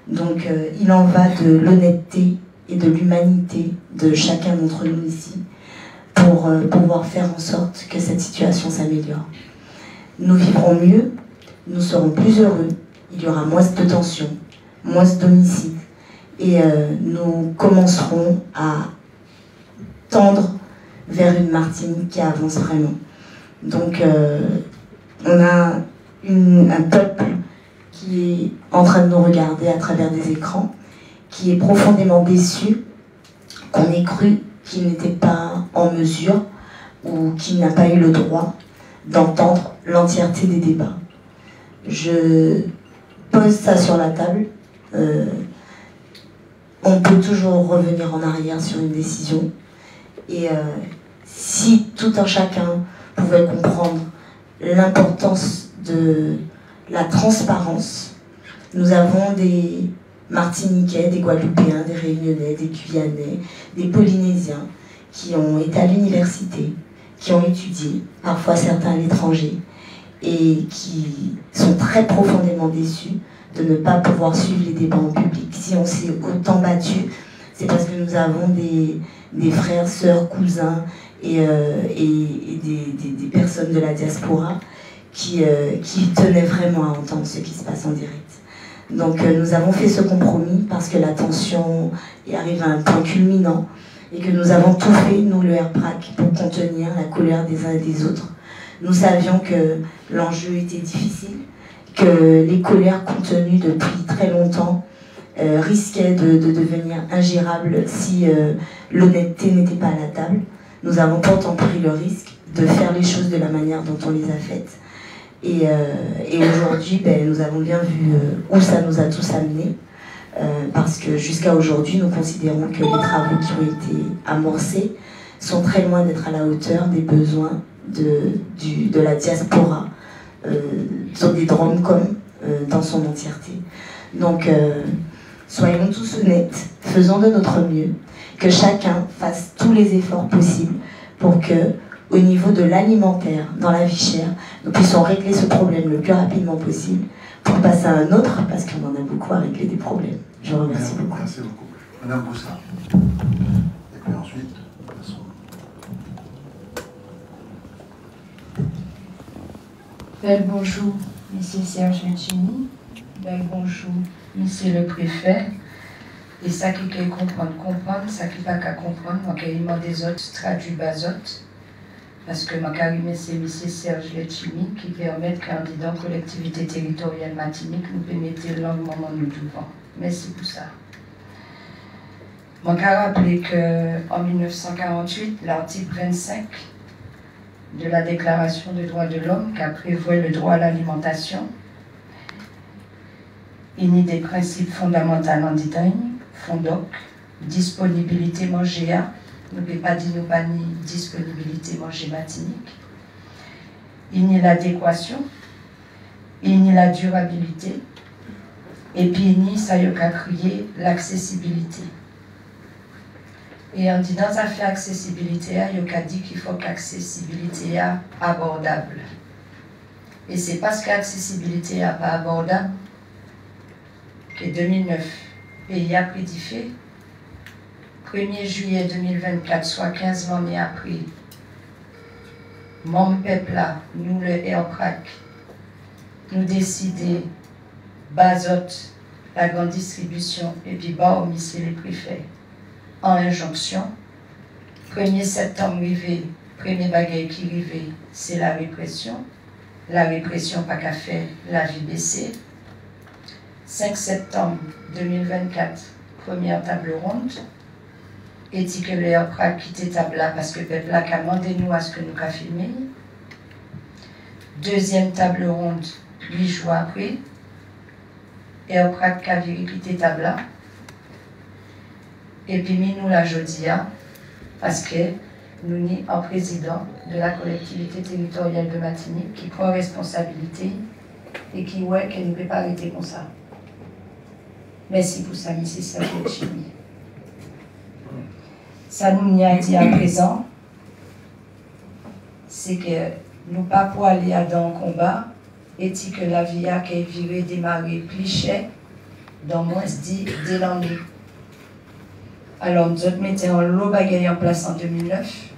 Donc il en va de l'honnêteté et de l'humanité de chacun d'entre nous ici pour pouvoir faire en sorte que cette situation s'améliore. Nous vivrons mieux, nous serons plus heureux, il y aura moins de tensions, moins d'homicides et nous commencerons à tendre vers une Martinique qui avance vraiment. Donc on a un peuple qui est en train de nous regarder à travers des écrans, qui est profondément déçu qu'on ait cru qu'il n'était pas en mesure ou qu'il n'a pas eu le droit d'entendre l'entièreté des débats. Je pose ça sur la table. On peut toujours revenir en arrière sur une décision. Et si tout un chacun pouvait comprendre l'importance de la transparence, nous avons des Martiniquais, des Guadeloupéens, des Réunionnais, des Guyanais, des Polynésiens qui ont été à l'université, qui ont étudié, parfois certains à l'étranger, et qui sont très profondément déçus de ne pas pouvoir suivre les débats en public. Si on s'est autant battu, c'est parce que nous avons des frères, sœurs, cousins et des personnes de la diaspora qui tenaient vraiment à entendre ce qui se passe en direct. Donc nous avons fait ce compromis parce que la tension arrive à un point culminant et que nous avons tout fait, nous le RPRAC, pour contenir la colère des uns et des autres. Nous savions que l'enjeu était difficile, que les colères contenues depuis très longtemps risquait de devenir ingérable si l'honnêteté n'était pas à la table. Nous avons pourtant pris le risque de faire les choses de la manière dont on les a faites. Et aujourd'hui, nous avons bien vu où ça nous a tous amenés. Parce que jusqu'à aujourd'hui, nous considérons que les travaux qui ont été amorcés sont très loin d'être à la hauteur des besoins de la diaspora, sur des DROMCOM dans son entièreté. Donc, soyons tous honnêtes, faisons de notre mieux, que chacun fasse tous les efforts possibles pour que, au niveau de l'alimentaire, dans la vie chère, nous puissions régler ce problème le plus rapidement possible pour passer à un autre, parce qu'on en a beaucoup à régler des problèmes. Je vous remercie beaucoup. Merci beaucoup. Madame Boussa. Et puis ensuite, passons. Bonjour, Monsieur Serge Letchimy. Bonjour, Monsieur le Préfet. Et ça qui peut comprendre, ça qui pas qu'à comprendre, moi qui demande des autres, traduit bas autres. Parce que ma carrière, c'est M. Serge Letchimy qui permet que candidat collectivité territoriale Martinique nous permette longuement nous devant. Merci pour ça. Je me rappelle qu'en 1948, l'article 25 de la Déclaration des droits de l'homme, qui a prévu le droit à l'alimentation, il y a des principes fondamentaux en détail, font donc disponibilité manger à. Nous ne pouvons pas dire nous pas ni disponibilité manger Martinique. Il y a l'adéquation, il y a la durabilité, et puis il y a ça y a crié l'accessibilité. Et en disant ça fait accessibilité, il y a dit qu'il faut qu'accessibilité soit abordable. Et c'est parce qu'accessibilité n'est pas abordable que 2009, pays a pris du fait. 1er juillet 2024, soit 15 ans après, mon peuple là, nous le EOPRAC, nous décidons, basote, la grande distribution, et puis bas au monsieur les préfets, en injonction. 1er septembre arrivé, premier bagage qui arrivé, c'est la répression. La répression pas qu'à faire, la vie baissée. 5 septembre 2024, première table ronde. Et dit que le EOPRAC quitté table là parce que le peuple a demandé nous à ce que nous avons filmé. Deuxième table ronde, 8 jours après. EOPRAC a quitté table là. Et puis nous la jodia parce que nous sommes en président de la collectivité territoriale de Martinique qui prend responsabilité et qui voit qu'elle ne peut pas arrêter comme ça. Merci pour ça, M. Serge Letchimy. Ça nous y a dit à présent, c'est que nous pas pour aller dans le combat, et que la vie a qui est virée, démarrer, pliché, dans moins dit dès l'année. Alors nous autres mettons un lot bagaille en place en 2009,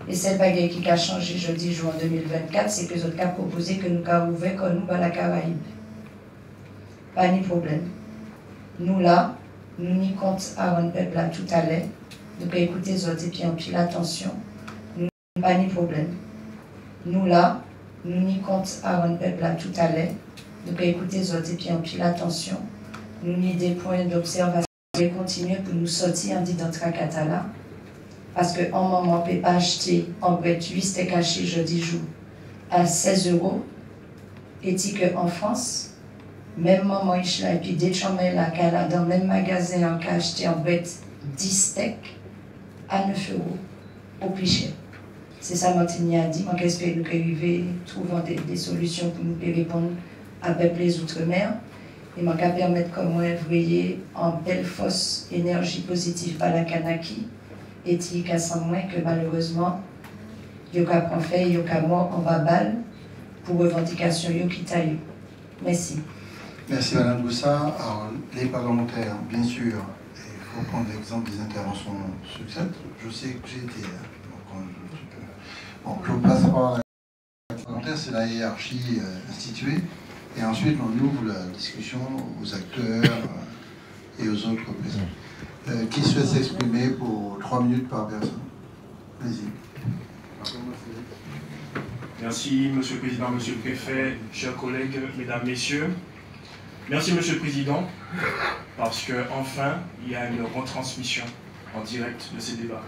et cette bagaille qui a changé jeudi jour en 2024, c'est que nous autres avons proposé que nous avons ouvert comme nous à la Caraïbe. Pas de problème. Nous là, nous n'y compte à rendre peuple là tout à l'heure. Nous pouvons écouter les autres et puis en pile attention. Nous n'avons pas de problème. Nous là, nous n'y compte à rendre peuple là tout à l'heure. Nous pouvons écouter les autres et puis en pile attention. Nous n'y des points d'observation. Nous pouvons continuer pour nous sortir en dit dans Tracatala. Parce qu'en moment, on ne peut pas acheter en brut 8 steaks hachés jeudi jour à 16 €. Et dit qu'en France, même moment, et puis des chambres là, dans le même magasin, on peut acheter en brut 10 steaks à 9 € au plus cher. C'est ça que Martini a dit. Moi, j'espère que nous arriver trouver des solutions pour nous répondre à les outre-mer. Et moi, qu'à permettre comment ouvrier en belle fausse énergie positive par la Kanaki. Et qui qu'à sans moins que malheureusement, il y a qu'à fait, il y a qu'à mort en babal pour revendication qui taille. Merci. Merci Madame Boussa. Alors, les parlementaires, bien sûr, il faut prendre l'exemple des interventions succèdent. Je sais que j'ai été bon, je passe par la parlementaire, c'est la hiérarchie instituée. Et ensuite, on ouvre la discussion aux acteurs et aux autres présents. Qui souhaite s'exprimer pour 3 minutes par personne? Vas-y. Merci, Monsieur le Président, Monsieur le Préfet, chers collègues, Mesdames, Messieurs. Merci, Monsieur le Président, parce qu'enfin, il y a une retransmission en direct de ces débats.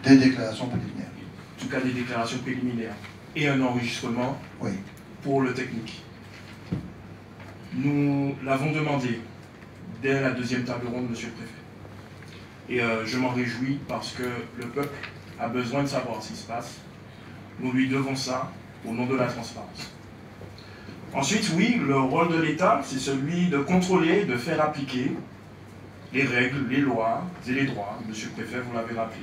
Des déclarations préliminaires. En tout cas, des déclarations préliminaires. Et un enregistrement pour le technique. Nous l'avons demandé dès la deuxième table ronde, Monsieur le Préfet. Et je m'en réjouis parce que le peuple a besoin de savoir ce qui se passe. Nous lui devons ça au nom de la transparence. Ensuite, oui, le rôle de l'État, c'est celui de contrôler, de faire appliquer les règles, les lois et les droits. Monsieur le Préfet, vous l'avez rappelé.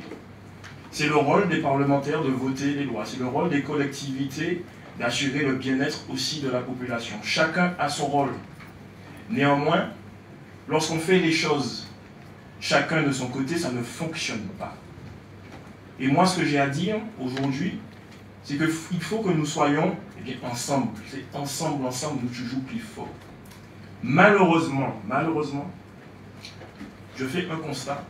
C'est le rôle des parlementaires de voter les lois. C'est le rôle des collectivités d'assurer le bien-être aussi de la population. Chacun a son rôle. Néanmoins, lorsqu'on fait les choses chacun de son côté, ça ne fonctionne pas. Et moi, ce que j'ai à dire aujourd'hui, c'est qu'il faut que nous soyons ensemble. C'est ensemble, nous toujours plus fort. Malheureusement, je fais un constat,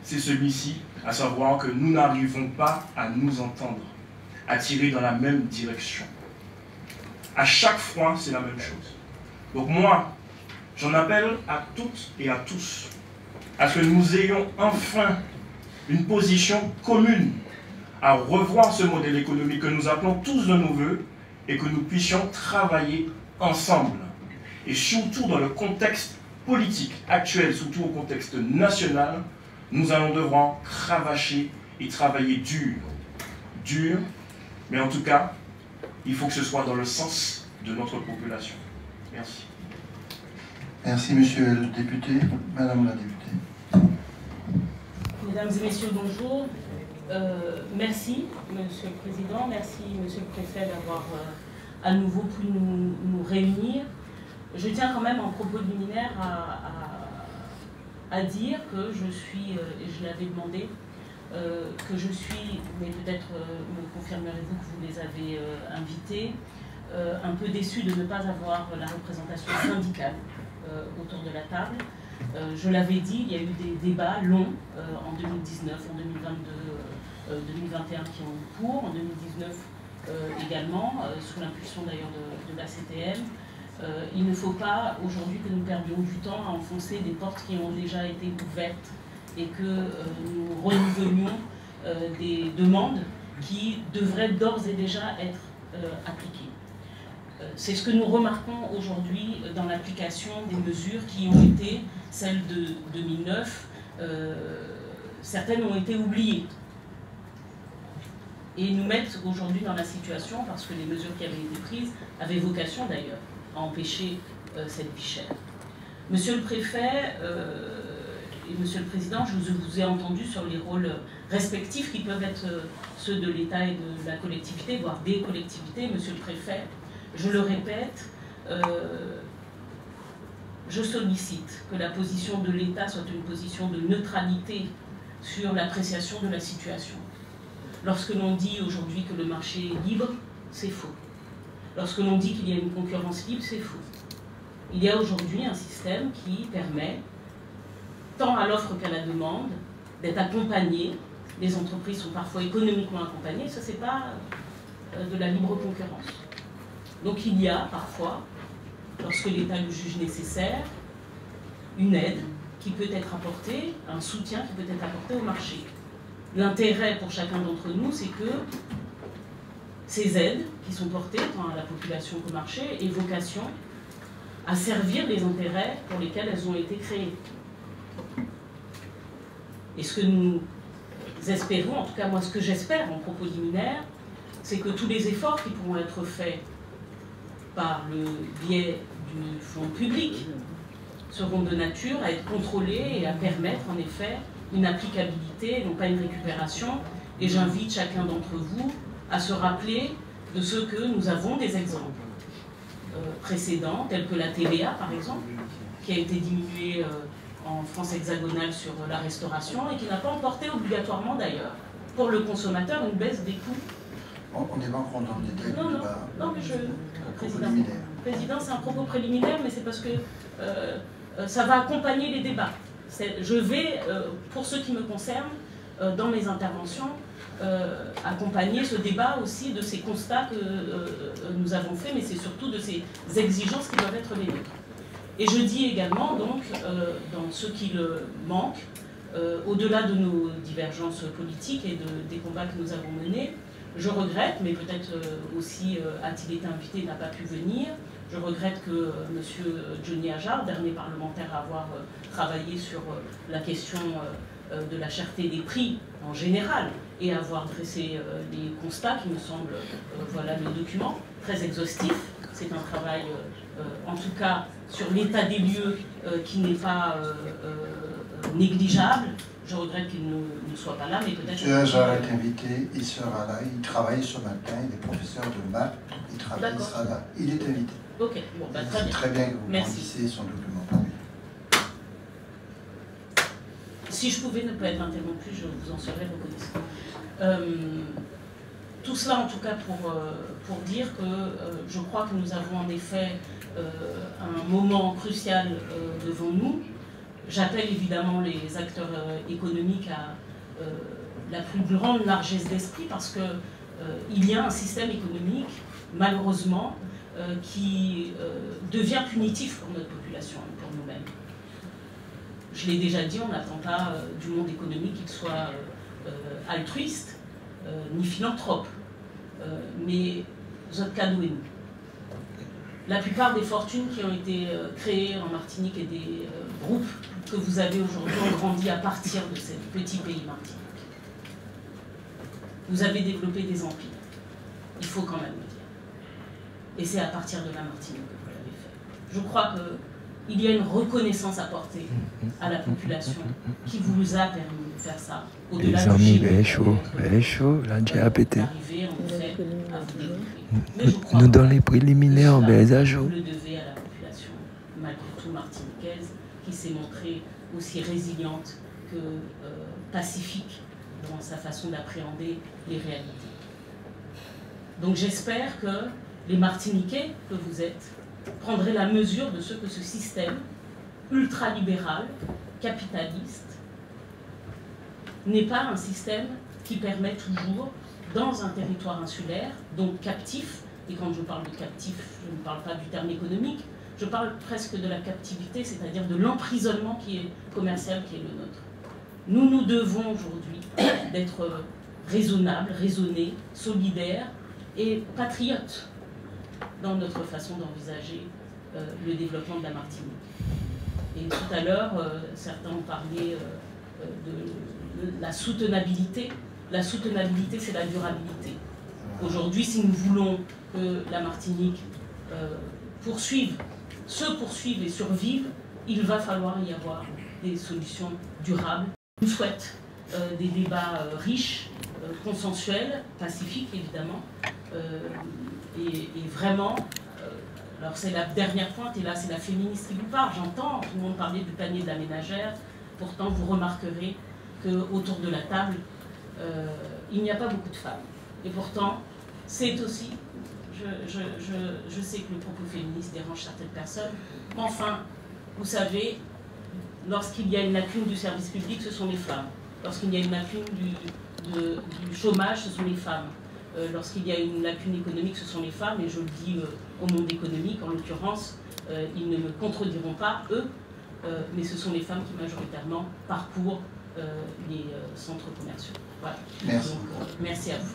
c'est celui-ci, à savoir que nous n'arrivons pas à nous entendre, à tirer dans la même direction. À chaque fois, c'est la même chose. Donc moi, j'en appelle à toutes et à tous, à ce que nous ayons enfin une position commune, à revoir ce modèle économique que nous appelons tous de nos voeux et que nous puissions travailler ensemble. Et surtout dans le contexte politique actuel, surtout au contexte national, nous allons devoir cravacher et travailler dur. Dur, mais en tout cas, il faut que ce soit dans le sens de notre population. Merci. Merci, monsieur le député. Madame la députée. Mesdames et messieurs, bonjour. Merci, monsieur le Président. Merci, monsieur le Préfet, d'avoir à nouveau pu nous réunir. Je tiens quand même en propos liminaire à dire que je suis, et je l'avais demandé, que je suis, mais peut-être me confirmerez-vous que vous les avez invités, un peu déçu de ne pas avoir la représentation syndicale autour de la table. Je l'avais dit, il y a eu des débats longs en 2019, en 2022, 2021 qui ont eu cours, en 2019 également, sous l'impulsion d'ailleurs de la CTM. Il ne faut pas aujourd'hui que nous perdions du temps à enfoncer des portes qui ont déjà été ouvertes et que nous renouvelions des demandes qui devraient d'ores et déjà être appliquées. C'est ce que nous remarquons aujourd'hui dans l'application des mesures qui ont été celles de 2009. Certaines ont été oubliées et nous mettent aujourd'hui dans la situation, parce que les mesures qui avaient été prises avaient vocation d'ailleurs à empêcher cette vie chère. Monsieur le Préfet et Monsieur le Président, je vous ai entendu sur les rôles respectifs qui peuvent être ceux de l'État et de la collectivité, voire des collectivités. Monsieur le Préfet, je le répète, je sollicite que la position de l'État soit une position de neutralité sur l'appréciation de la situation. Lorsque l'on dit aujourd'hui que le marché est libre, c'est faux. Lorsque l'on dit qu'il y a une concurrence libre, c'est faux. Il y a aujourd'hui un système qui permet, tant à l'offre qu'à la demande, d'être accompagné. Les entreprises sont parfois économiquement accompagnées, ça c'est pas de la libre concurrence. Donc il y a parfois, lorsque l'État le juge nécessaire, une aide qui peut être apportée, un soutien qui peut être apporté au marché. L'intérêt pour chacun d'entre nous, c'est que ces aides qui sont portées tant à la population qu'au marché aient vocation à servir les intérêts pour lesquels elles ont été créées. Et ce que nous espérons, en tout cas moi ce que j'espère en propos liminaire, c'est que tous les efforts qui pourront être faits par le biais du fonds public seront de nature à être contrôlés et à permettre en effet une applicabilité, non pas une récupération. Et j'invite chacun d'entre vous à se rappeler de ce que nous avons des exemples précédents, tels que la TVA par exemple, qui a été diminuée en France hexagonale sur la restauration et qui n'a pas emporté obligatoirement d'ailleurs pour le consommateur une baisse des coûts. On n'est pas encore dans le détail du débat. Non, mais Président, c'est un propos préliminaire, mais c'est parce que ça va accompagner les débats. Je vais, pour ce qui me concerne, dans mes interventions, accompagner ce débat aussi de ces constats que nous avons faits, mais c'est surtout de ces exigences qui doivent être les nôtres. Et je dis également, donc, dans ce qu'il manque, au-delà de nos divergences politiques et des combats que nous avons menés, je regrette, mais peut-être aussi a-t-il été invité et n'a pas pu venir, je regrette que M. Johnny Ajar, dernier parlementaire à avoir travaillé sur la question de la cherté des prix en général et avoir dressé les constats qui me semblent, voilà le document, très exhaustif. C'est un travail, en tout cas, sur l'état des lieux qui n'est pas négligeable. Je regrette qu'il ne soit pas là, mais peut-être... M. Ajar est invité, il sera là, il travaille ce matin, il est professeur de maths, il travaille, il sera là, il est invité. Ok, bon, bah, très bien. Très bien que vous brandissez son document pour lui. Si je pouvais ne pas être interrompu, je vous en serais reconnaissant. Tout cela, en tout cas, pour dire que je crois que nous avons en effet un moment crucial devant nous. J'appelle évidemment les acteurs économiques à la plus grande largesse d'esprit parce qu'il y a un système économique, malheureusement, qui devient punitif pour notre population, pour nous-mêmes. Je l'ai déjà dit, on n'attend pas du monde économique qu'il soit altruiste, ni philanthrope, mais Zotkanou. La plupart des fortunes qui ont été créées en Martinique et des groupes que vous avez aujourd'hui ont grandi à partir de ce petit pays Martinique. Vous avez développé des empires, il faut quand même le dire. Et c'est à partir de la Martinique que vous l'avez fait. Je crois qu'il y a une reconnaissance à porter à la population qui vous a permis de faire ça. Les amis, ben chaud, là j'ai à péter. Nous dans les préliminaires, ben à jour. Vous le devez à la population, malgré tout martiniquaise, qui s'est montrée aussi résiliente que pacifique dans sa façon d'appréhender les réalités. Donc j'espère que les Martiniquais que vous êtes prendraient la mesure de ce que ce système ultralibéral, capitaliste, n'est pas un système qui permet toujours, dans un territoire insulaire, donc captif, et quand je parle de captif, je ne parle pas du terme économique, je parle presque de la captivité, c'est-à-dire de l'emprisonnement qui est commercial, qui est le nôtre. Nous devons aujourd'hui d'être raisonnables, raisonnés, solidaires et patriotes dans notre façon d'envisager le développement de la Martinique. Et tout à l'heure, certains ont parlé de la soutenabilité. La soutenabilité, c'est la durabilité. Aujourd'hui, si nous voulons que la Martinique se poursuive et survive, il va falloir y avoir des solutions durables. Je souhaite des débats riches, consensuels, pacifiques évidemment, et vraiment, alors c'est la dernière pointe, et là c'est la féministe qui vous parle, j'entends tout le monde parler du panier de la ménagère, pourtant vous remarquerez qu'autour de la table, il n'y a pas beaucoup de femmes. Et pourtant, c'est aussi, je sais que le propos féministe dérange certaines personnes, mais enfin, vous savez, lorsqu'il y a une lacune du service public, ce sont les femmes. Lorsqu'il y a une lacune du chômage, ce sont les femmes. Lorsqu'il y a une lacune économique, ce sont les femmes, et je le dis au monde économique, en l'occurrence, ils ne me contrediront pas, eux, mais ce sont les femmes qui majoritairement parcourent les centres commerciaux. Voilà. Merci. Donc, merci à vous.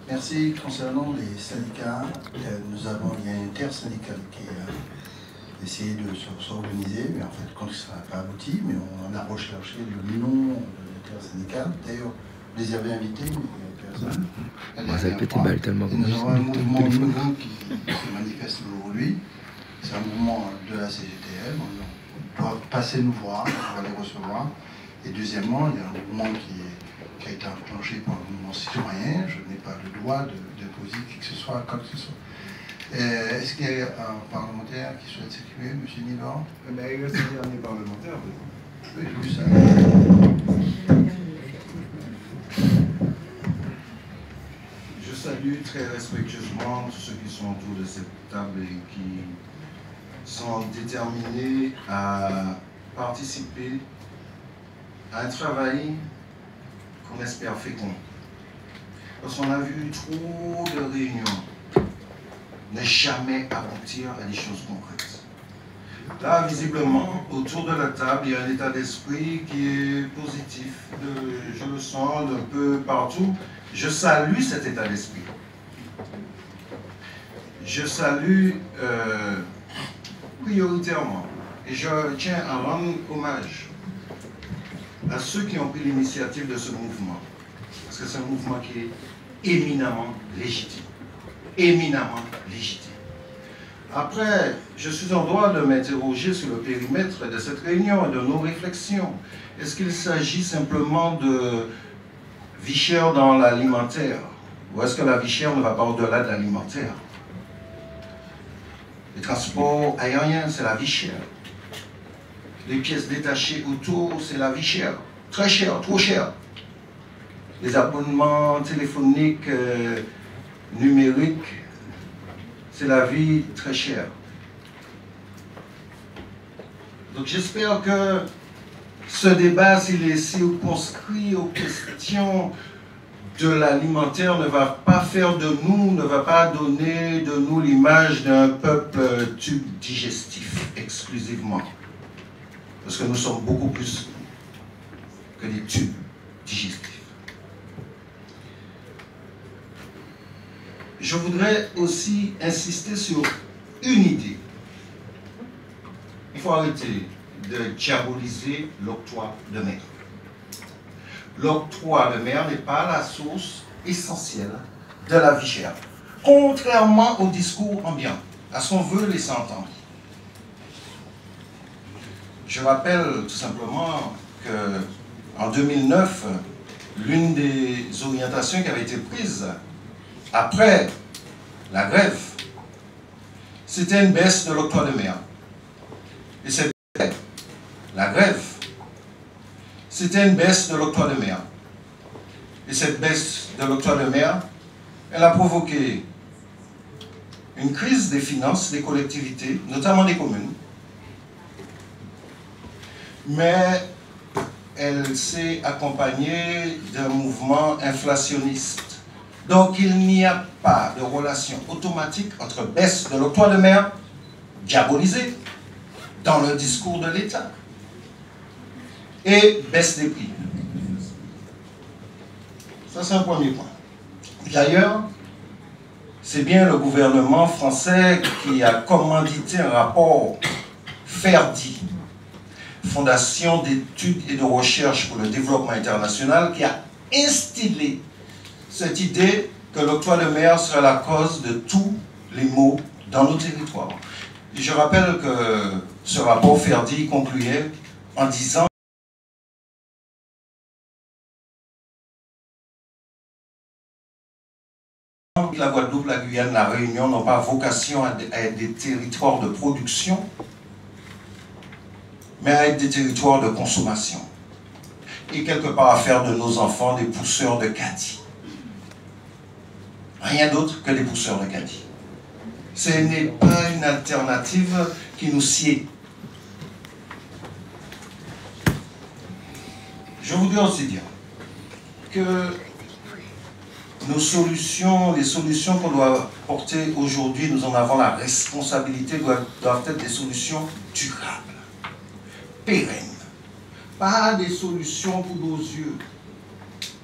Merci. Concernant les syndicats, il y a une intersyndicale qui a essayé de s'organiser, mais en fait, quand ça n'a pas abouti, mais on a recherché le nom de l'intersyndicale. D'ailleurs, vous les avez invités, mais il n'y avait personne. Nous avons un mouvement nouveau qui se manifeste aujourd'hui. C'est un mouvement de la CGTM. On doit passer nous voir, on va les recevoir. Et deuxièmement, il y a un mouvement qui a été enclenché par le mouvement citoyen. Je n'ai pas le droit de déposer qui que ce soit, quoi que ce soit. Est-ce qu'il y a un parlementaire qui souhaite s'exprimer, M. Nivor? Il reste un dernier parlementaire. Oui, je sais. Je salue très respectueusement tous ceux qui sont autour de cette table et qui sont déterminés à participer à un travail qu'on espère fécond. Parce qu'on a vu trop de réunions ne jamais aboutir à des choses concrètes. Là, visiblement, autour de la table, il y a un état d'esprit qui est positif. Je le sens un peu partout. Je salue cet état d'esprit. Je salue prioritairement, et je tiens à rendre hommage à ceux qui ont pris l'initiative de ce mouvement. Parce que c'est un mouvement qui est éminemment légitime. Éminemment légitime. Après, je suis en droit de m'interroger sur le périmètre de cette réunion et de nos réflexions. Est-ce qu'il s'agit simplement de vie chère dans l'alimentaire? Ou est-ce que la vie chère ne va pas au-delà de l'alimentaire? Les transports aériens, c'est la vie chère. Les pièces détachées autour, c'est la vie chère. Très chère, trop chère. Les abonnements téléphoniques, numériques, c'est la vie très chère. Donc j'espère que ce débat, s'il est circonscrit aux questions de l'alimentaire, ne va pas faire de nous, ne va pas donner de nous l'image d'un peuple tube digestif exclusivement. Parce que nous sommes beaucoup plus que des tubes digestifs. Je voudrais aussi insister sur une idée. Il faut arrêter de diaboliser l'octroi de mer. L'octroi de mer n'est pas la source essentielle de la vie chère, contrairement au discours ambiant, à ce qu'on veut laisser entendre. Je rappelle tout simplement qu'en 2009, l'une des orientations qui avait été prise après la grève, c'était une baisse de l'octroi de mer. Et cette baisse, la grève, c'était une baisse de l'octroi de mer. Et cette baisse de l'octroi de mer, elle a provoqué une crise des finances des collectivités, notamment des communes. Mais elle s'est accompagnée d'un mouvement inflationniste. Donc il n'y a pas de relation automatique entre baisse de l'octroi de mer, diabolisée dans le discours de l'État, et baisse des prix. Ça, c'est un premier point. D'ailleurs, c'est bien le gouvernement français qui a commandité un rapport FERDI, Fondation d'études et de recherche pour le développement international, qui a instillé cette idée que l'octroi de mer serait la cause de tous les maux dans nos territoires. Et je rappelle que ce rapport FERDI concluait en disant que la Guadeloupe, la Guyane, la Réunion n'ont pas vocation à être des territoires de production, mais à être des territoires de consommation. Et quelque part à faire de nos enfants des pousseurs de caddie. Rien d'autre que des pousseurs de caddie. Ce n'est pas une alternative qui nous sied. Je voudrais aussi dire que nos solutions, les solutions qu'on doit porter aujourd'hui, nous en avons la responsabilité, doivent être des solutions durables, pérennes. Pas des solutions pour nos yeux,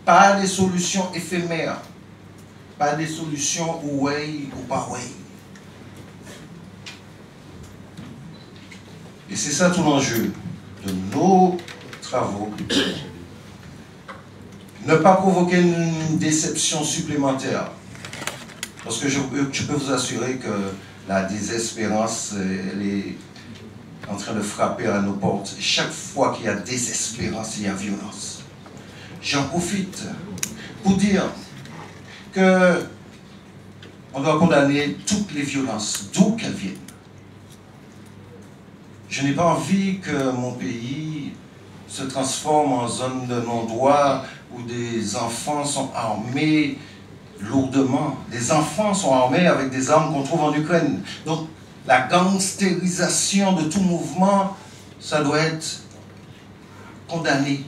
pas des solutions éphémères, pas des solutions ouais ou pas ouais. Et c'est ça tout l'enjeu de nos travaux. Ne pas provoquer une déception supplémentaire. Parce que je peux vous assurer que la désespérance, elle est en train de frapper à nos portes. Chaque fois qu'il y a désespérance, il y a violence. J'en profite pour dire que on doit condamner toutes les violences, d'où qu'elles viennent. Je n'ai pas envie que mon pays se transforme en zone de non-droit où des enfants sont armés lourdement. Les enfants sont armés avec des armes qu'on trouve en Ukraine. Donc, la gangstérisation de tout mouvement, ça doit être condamné.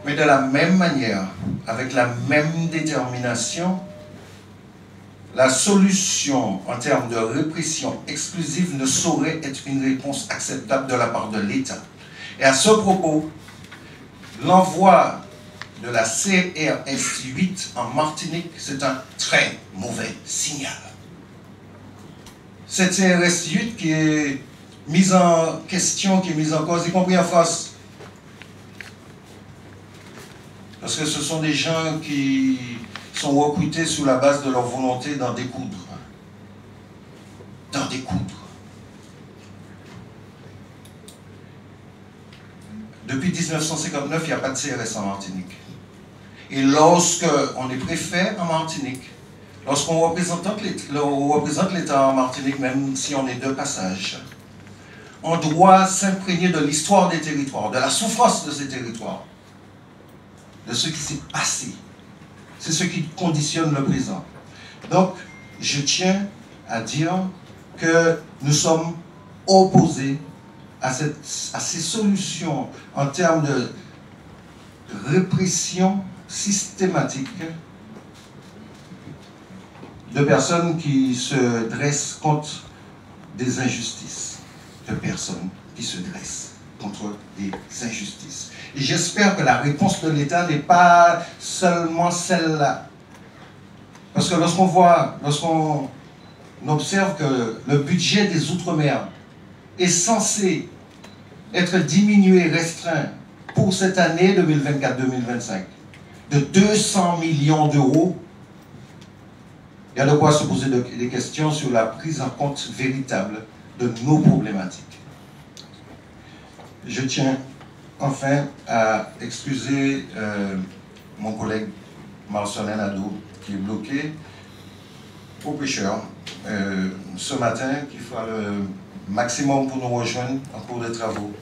Mais de la même manière, avec la même détermination, la solution en termes de répression exclusive ne saurait être une réponse acceptable de la part de l'État. Et à ce propos, l'envoi de la CRS 8 en Martinique, c'est un très mauvais signal. Cette CRS 8 qui est mise en question, qui est mise en cause, y compris en France. Parce que ce sont des gens qui sont recrutés sous la base de leur volonté d'en découdre. D'en découdre. Depuis 1959, il n'y a pas de CRS en Martinique. Et lorsque on est préfet en Martinique, lorsqu'on représente l'État en Martinique, même si on est de passage, on doit s'imprégner de l'histoire des territoires, de la souffrance de ces territoires, de ce qui s'est passé. C'est ce qui conditionne le présent. Donc, je tiens à dire que nous sommes opposés à ces solutions en termes de répression systématique de personnes qui se dressent contre des injustices, de personnes qui se dressent contre des injustices. Et j'espère que la réponse de l'État n'est pas seulement celle-là. Parce que lorsqu'on observe que le budget des Outre-mer est censé être diminué, restreint pour cette année 2024-2025 de 200 millions d'euros, il y a de quoi se poser des questions sur la prise en compte véritable de nos problématiques. Je tiens enfin à excuser mon collègue Marcelin Nadeau qui est bloqué au pêcheur ce matin, qui fera le maximum pour nous rejoindre en cours de travaux.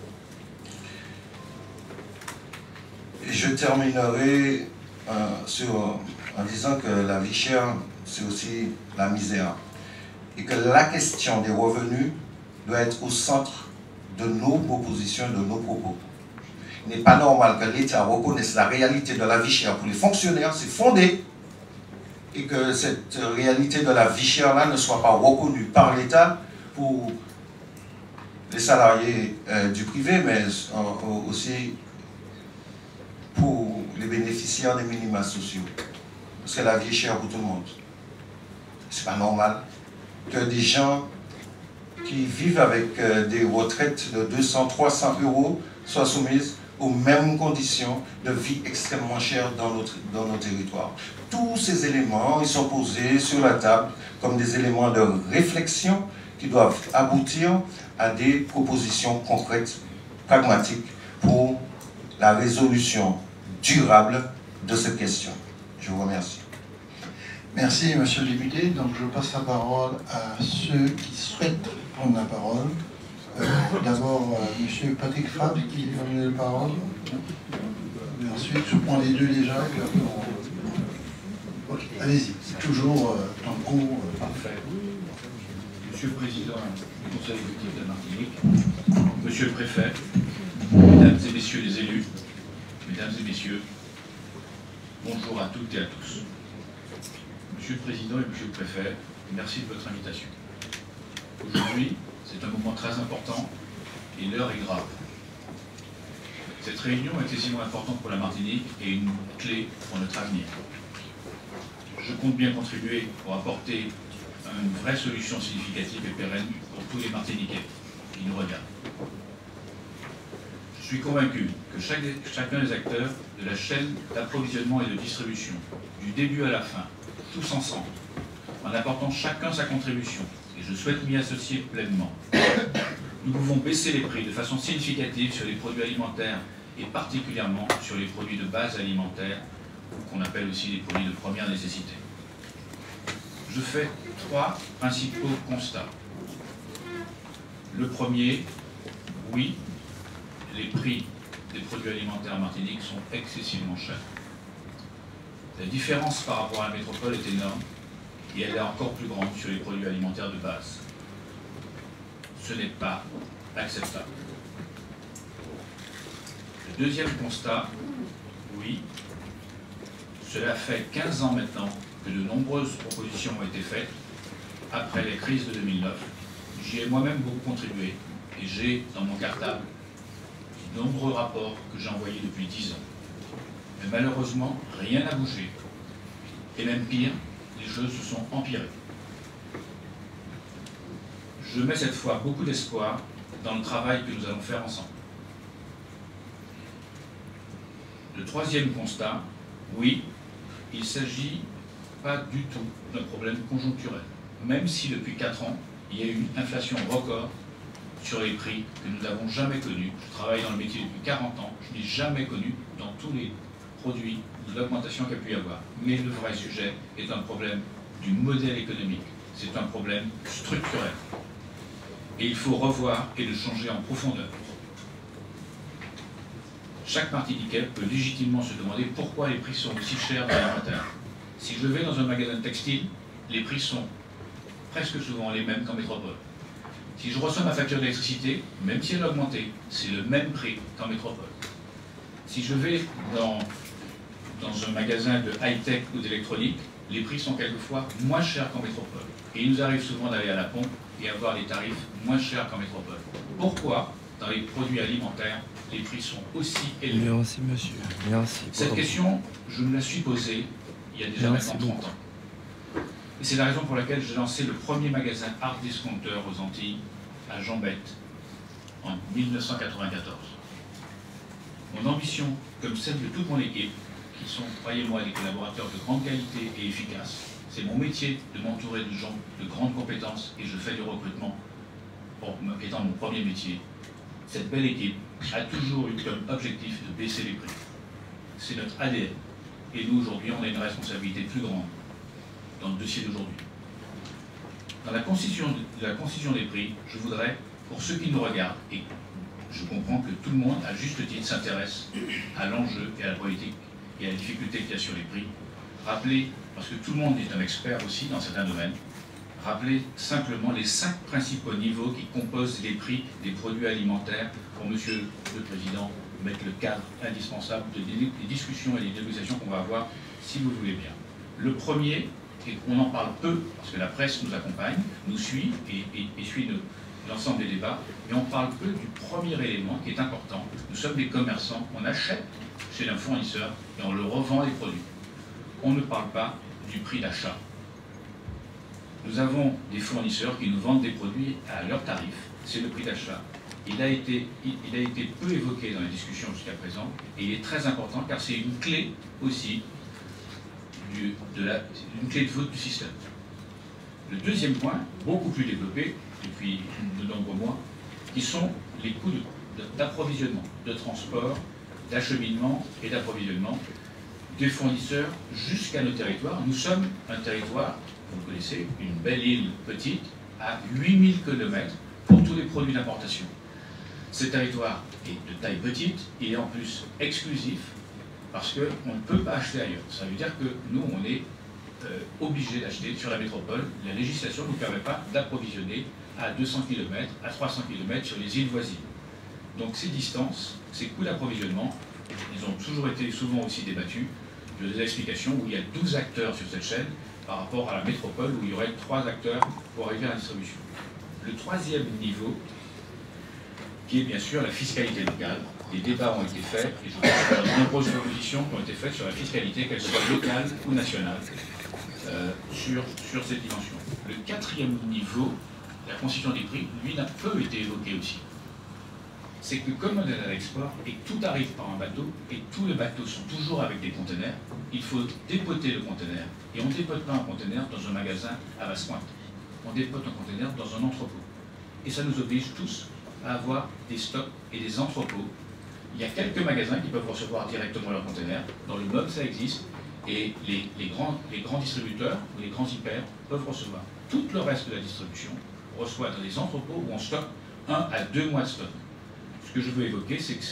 Et je terminerai en disant que la vie chère, c'est aussi la misère. Et que la question des revenus doit être au centre de nos propositions, de nos propos. Il n'est pas normal que l'État reconnaisse la réalité de la vie chère pour les fonctionnaires, c'est fondé, et que cette réalité de la vie chère-là ne soit pas reconnue par l'État pour les salariés du privé, mais aussi pour les bénéficiaires des minima sociaux. Parce que la vie est chère pour tout le monde. C'est pas normal que des gens qui vivent avec des retraites de 200, 300 euros soient soumises aux mêmes conditions de vie extrêmement chères dans nos territoires. Tous ces éléments, ils sont posés sur la table comme des éléments de réflexion qui doivent aboutir à des propositions concrètes, pragmatiques, pour la résolution durable de cette question. Je vous remercie. Merci, monsieur le député. Donc, je passe la parole à ceux qui souhaitent prendre la parole. D'abord, monsieur Patrick Fabre qui a donné la parole. Et ensuite, je prends les deux déjà. Okay, allez-y, c'est toujours en cours. Parfait. Monsieur le Président du Conseil exécutif de la Martinique, Monsieur le Préfet, Mesdames et Messieurs les élus, Mesdames et Messieurs, bonjour à toutes et à tous. Monsieur le Président et Monsieur le Préfet, merci de votre invitation. Aujourd'hui, c'est un moment très important et l'heure est grave. Cette réunion est excessivement importante pour la Martinique et une clé pour notre avenir. Je compte bien contribuer pour apporter une vraie solution significative et pérenne pour tous les Martiniquais qui nous regardent. Je suis convaincu que chacun des acteurs de la chaîne d'approvisionnement et de distribution, du début à la fin, tous ensemble, en apportant chacun sa contribution, et je souhaite m'y associer pleinement, nous pouvons baisser les prix de façon significative sur les produits alimentaires et particulièrement sur les produits de base alimentaire, qu'on appelle aussi les produits de première nécessité. Je fais trois principaux constats. Le premier, oui, les prix des produits alimentaires en Martinique sont excessivement chers. La différence par rapport à la métropole est énorme et elle est encore plus grande sur les produits alimentaires de base. Ce n'est pas acceptable. Le deuxième constat, oui, cela fait 15 ans maintenant que de nombreuses propositions ont été faites après les crises de 2009. J'y ai moi-même beaucoup contribué et j'ai dans mon cartable de nombreux rapports que j'ai envoyés depuis 10 ans. Mais malheureusement, rien n'a bougé. Et même pire, les choses se sont empirées. Je mets cette fois beaucoup d'espoir dans le travail que nous allons faire ensemble. Le troisième constat, oui, il ne s'agit pas du tout d'un problème conjoncturel, même si depuis 4 ans, il y a eu une inflation record sur les prix que nous n'avons jamais connus. Je travaille dans le métier depuis 40 ans, je n'ai jamais connu dans tous les produits l'augmentation qu'il y a pu y avoir. Mais le vrai sujet est un problème du modèle économique, c'est un problème structurel. Et il faut revoir et le changer en profondeur. Chaque particulier peut légitimement se demander pourquoi les prix sont aussi chers dans l'inventaire. Si je vais dans un magasin de textile, les prix sont presque souvent les mêmes qu'en métropole. Si je reçois ma facture d'électricité, même si elle a augmenté, c'est le même prix qu'en métropole. Si je vais dans un magasin de high-tech ou d'électronique, les prix sont quelquefois moins chers qu'en métropole. Et il nous arrive souvent d'aller à la pompe et avoir des tarifs moins chers qu'en métropole. Pourquoi, dans les produits alimentaires, les prix sont aussi élevés? Merci, monsieur. Merci. Cette question, je me la suis posée il y a déjà maintenant 30 ans. Et c'est la raison pour laquelle j'ai lancé le premier magasin Art Discounter aux Antilles, à Jambette, en 1994. Mon ambition, comme celle de toute mon équipe, qui sont, croyez-moi, des collaborateurs de grande qualité et efficaces, c'est mon métier de m'entourer de gens de grandes compétences et je fais du recrutement étant mon premier métier. Cette belle équipe a toujours eu comme objectif de baisser les prix. C'est notre ADN. Et nous, aujourd'hui, on a une responsabilité plus grande dans le dossier d'aujourd'hui. Dans la constitution des prix, je voudrais, pour ceux qui nous regardent, et je comprends que tout le monde, à juste titre, s'intéresse à l'enjeu et à la politique et à la difficulté qu'il y a sur les prix, rappeler, parce que tout le monde est un expert aussi dans certains domaines, rappeler simplement les 5 principaux niveaux qui composent les prix des produits alimentaires pour Monsieur le Président mettre le cadre indispensable des discussions et des négociations qu'on va avoir, si vous voulez bien. Le premier, et on en parle peu, parce que la presse nous accompagne, nous suit et suit l'ensemble des débats, mais on parle peu du premier élément qui est important. Nous sommes des commerçants, on achète chez un fournisseur et on le revend les produits. On ne parle pas du prix d'achat. Nous avons des fournisseurs qui nous vendent des produits à leur tarif, c'est le prix d'achat. Il a été peu évoqué dans les discussions jusqu'à présent, et il est très important car c'est une clé aussi, une clé de vote du système. Le deuxième point, beaucoup plus développé depuis de nombreux mois, qui sont les coûts d'approvisionnement, de transport, d'acheminement et d'approvisionnement des fournisseurs jusqu'à nos territoires. Nous sommes un territoire, vous le connaissez, une belle île petite, à 8000 km pour tous les produits d'importation. Ce territoire est de taille petite, il est en plus exclusif, parce qu'on ne peut pas acheter ailleurs. Ça veut dire que nous, on est obligé d'acheter sur la métropole. La législation ne nous permet pas d'approvisionner à 200 km, à 300 km sur les îles voisines. Donc ces distances, ces coûts d'approvisionnement, ils ont toujours été souvent aussi débattus. Je des explications où il y a 12 acteurs sur cette chaîne par rapport à la métropole où il y aurait 3 acteurs pour arriver à la distribution. Le troisième niveau, qui est bien sûr la fiscalité locale. Les débats ont été faits, et je crois qu'il y a de nombreuses propositions qui ont été faites sur la fiscalité, qu'elle soit locale ou nationale, sur cette dimension. Le quatrième niveau, la constitution des prix, lui, n'a peu été évoqué aussi. C'est que comme on est à l'export, et que tout arrive par un bateau, et tous les bateaux sont toujours avec des conteneurs, il faut dépoter le conteneur. Et on ne dépote pas un conteneur dans un magasin à basse pointe. On dépote un conteneur dans un entrepôt. Et ça nous oblige tous à avoir des stocks et des entrepôts. Il y a quelques magasins qui peuvent recevoir directement leurs conteneurs. Dans le meuble, ça existe. Et les grands distributeurs ou les grands hyper peuvent recevoir. Tout le reste de la distribution reçoit dans des entrepôts où on stocke 1 à 2 mois de stock. Ce que je veux évoquer, c'est que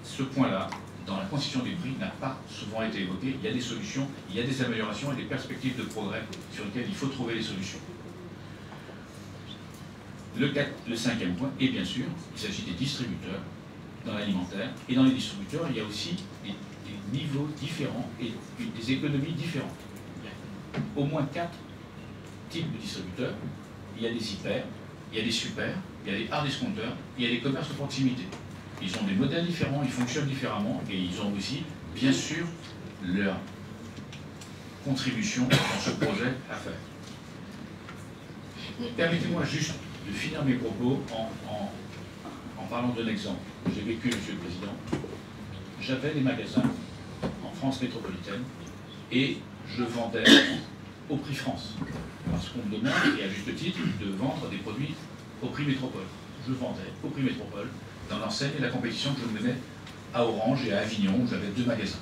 ce point-là, dans la constitution des prix, n'a pas souvent été évoqué. Il y a des solutions, il y a des améliorations et des perspectives de progrès sur lesquelles il faut trouver des solutions. Le cinquième point, et bien sûr, il s'agit des distributeurs dans l'alimentaire. Et dans les distributeurs, il y a aussi des niveaux différents et des économies différentes. Il y a au moins 4 types de distributeurs. Il y a des hyper, il y a des super, il y a des hard discounters, il y a des commerces de proximité. Ils ont des modèles différents, ils fonctionnent différemment et ils ont aussi, bien sûr, leur contribution dans ce projet à faire. Permettez-moi juste de finir mes propos en parlant d'un exemple. J'ai vécu, Monsieur le Président, j'avais des magasins en France métropolitaine et je vendais au prix France. Parce qu'on me demande, et à juste titre, de vendre des produits au prix métropole. Je vendais au prix métropole dans l'enseigne et la compétition que je menais à Orange et à Avignon, où j'avais 2 magasins.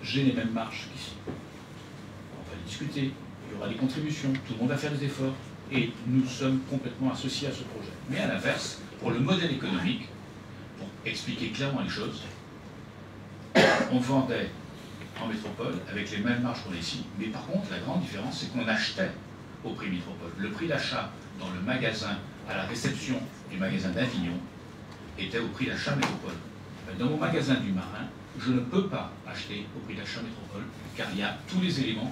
J'ai les mêmes marges qu'ici. On va les discuter, il y aura des contributions, tout le monde va faire des efforts, et nous sommes complètement associés à ce projet. Mais à l'inverse, pour le modèle économique, pour expliquer clairement les choses, on vendait en métropole avec les mêmes marges qu'on a ici, mais par contre, la grande différence, c'est qu'on achetait au prix métropole. Le prix d'achat dans le magasin, à la réception du magasin d'Avignon, était au prix d'achat métropole. Dans mon magasin du Marin, je ne peux pas acheter au prix d'achat métropole, car il y a tous les éléments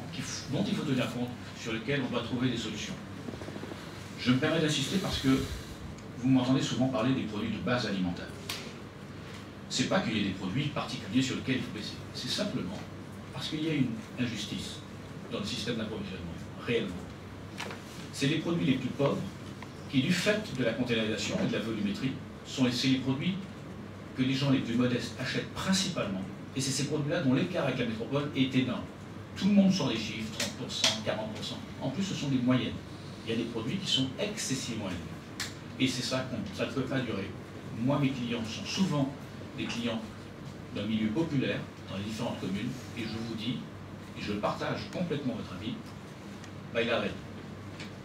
dont il faut tenir compte, sur lesquels on doit trouver des solutions. Je me permets d'insister parce que vous m'entendez souvent parler des produits de base alimentaire. Ce n'est pas qu'il y ait des produits particuliers sur lesquels il faut baisser, c'est simplement parce qu'il y a une injustice dans le système d'approvisionnement, réellement. C'est les produits les plus pauvres qui, du fait de la containerisation et de la volumétrie, sont les produits que les gens les plus modestes achètent principalement. Et c'est ces produits-là dont l'écart avec la métropole est énorme. Tout le monde sort des chiffres, 30%, 40%. En plus, ce sont des moyennes. Il y a des produits qui sont excessivement élevés. Et c'est ça, ça ne peut pas durer. Moi, mes clients sont souvent des clients d'un milieu populaire dans les différentes communes, et je vous dis, et je partage complètement votre avis, bah, il arrête.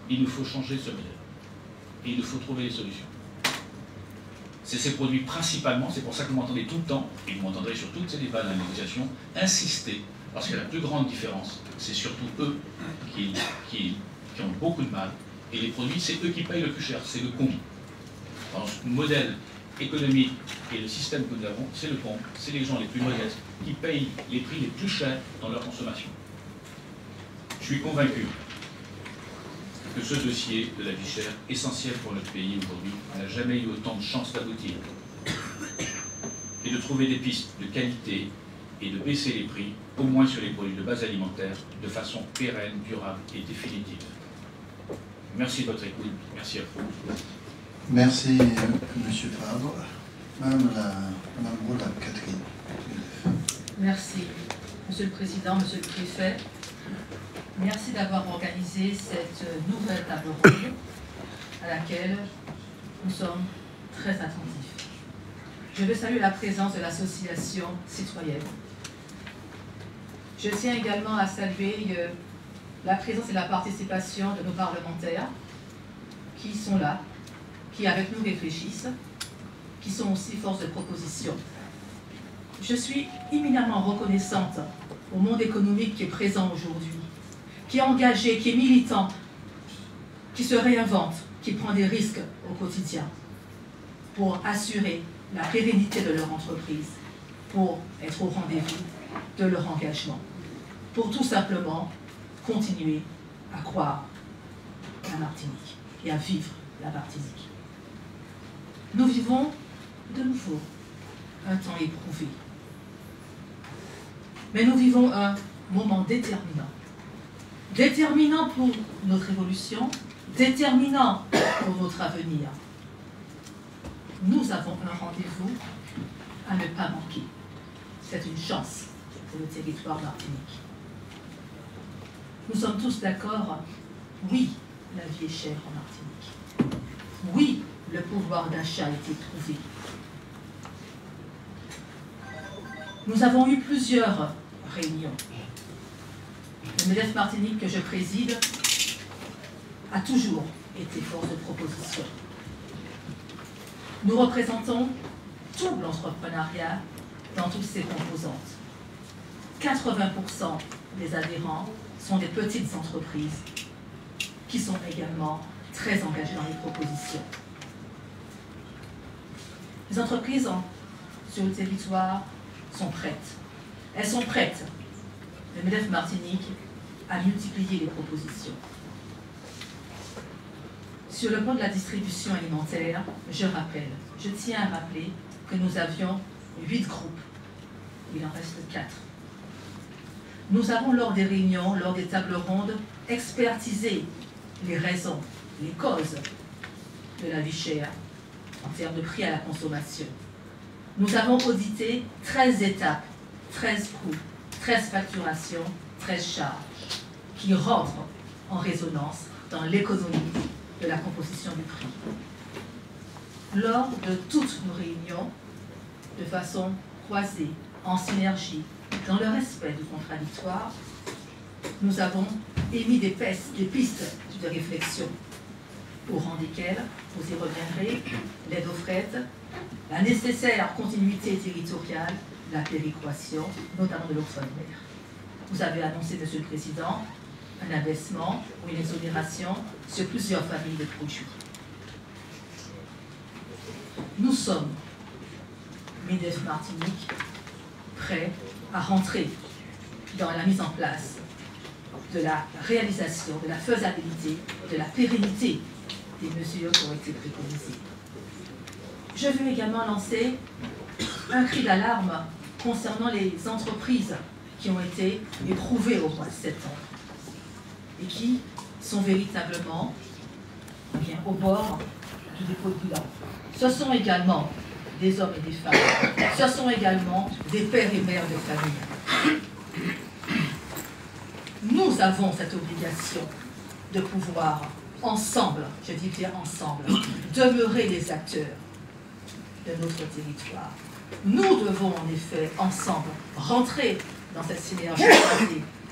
Il nous faut changer ce modèle. Et il nous faut trouver des solutions. C'est ces produits principalement, c'est pour ça que vous m'entendez tout le temps, et vous m'entendrez sur tous ces débats de la négociation, insister, parce que la plus grande différence, c'est surtout eux qui ont beaucoup de mal, et les produits, c'est eux qui payent le plus cher, c'est le combi. Dans le modèle économique et le système que nous avons, c'est le combi, c'est les gens les plus modestes qui payent les prix les plus chers dans leur consommation. Je suis convaincu que ce dossier de la vie chère, essentiel pour notre pays aujourd'hui, n'a jamais eu autant de chances d'aboutir. Et de trouver des pistes de qualité et de baisser les prix, au moins sur les produits de base alimentaire, de façon pérenne, durable et définitive. Merci de votre écoute. Merci à vous. Merci, M. Fabre. Madame Roula Catherine. Merci, Monsieur le Président, Monsieur le Préfet. Merci d'avoir organisé cette nouvelle table ronde à laquelle nous sommes très attentifs. Je veux saluer la présence de l'association citoyenne. Je tiens également à saluer la présence et la participation de nos parlementaires qui sont là, qui avec nous réfléchissent, qui sont aussi force de proposition. Je suis éminemment reconnaissante au monde économique qui est présent aujourd'hui, qui est engagé, qui est militant, qui se réinvente, qui prend des risques au quotidien pour assurer la pérennité de leur entreprise, pour être au rendez-vous de leur engagement, pour tout simplement continuer à croire la Martinique et à vivre la Martinique. Nous vivons de nouveau un temps éprouvé, mais nous vivons un moment déterminant. Déterminant pour notre évolution, déterminant pour notre avenir. Nous avons un rendez-vous à ne pas manquer. C'est une chance pour le territoire martinique. Nous sommes tous d'accord, oui, la vie est chère en Martinique. Oui, le pouvoir d'achat a été trouvé. Nous avons eu plusieurs réunions. Le MEDEF Martinique que je préside a toujours été force de proposition. Nous représentons tout l'entrepreneuriat dans toutes ses composantes. 80% des adhérents sont des petites entreprises qui sont également très engagées dans les propositions. Les entreprises sur le territoire sont prêtes. Elles sont prêtes. Le MEDEF Martinique à multiplier les propositions. Sur le plan de la distribution alimentaire, je tiens à rappeler que nous avions 8 groupes. Il en reste 4. Nous avons, lors des réunions, lors des tables rondes, expertisé les raisons, les causes de la vie chère en termes de prix à la consommation. Nous avons audité 13 étapes, 13 coûts, 13 facturations, 13 charges, qui rentrent en résonance dans l'économie de la composition du prix. Lors de toutes nos réunions, de façon croisée, en synergie, dans le respect du contradictoire, nous avons émis des pistes de réflexion, au rang desquelles, vous y reviendrez, l'aide aux fret, la nécessaire continuité territoriale, la péréquation, notamment de l'octroi de mer. Vous avez annoncé, Monsieur le Président, un abaissement ou une exonération sur plusieurs familles de produits. Nous sommes, MEDEF Martinique, prêts à rentrer dans la mise en place de la réalisation, de la faisabilité, de la pérennité des mesures qui ont été préconisées. Je veux également lancer un cri d'alarme concernant les entreprises qui ont été éprouvées au mois de septembre et qui sont véritablement au bord du dépôt de bilan. Ce sont également des hommes et des femmes, ce sont également des pères et mères de famille. Nous avons cette obligation de pouvoir ensemble, je dis bien ensemble, demeurer les acteurs de notre territoire. Nous devons en effet ensemble rentrer dans cette synergie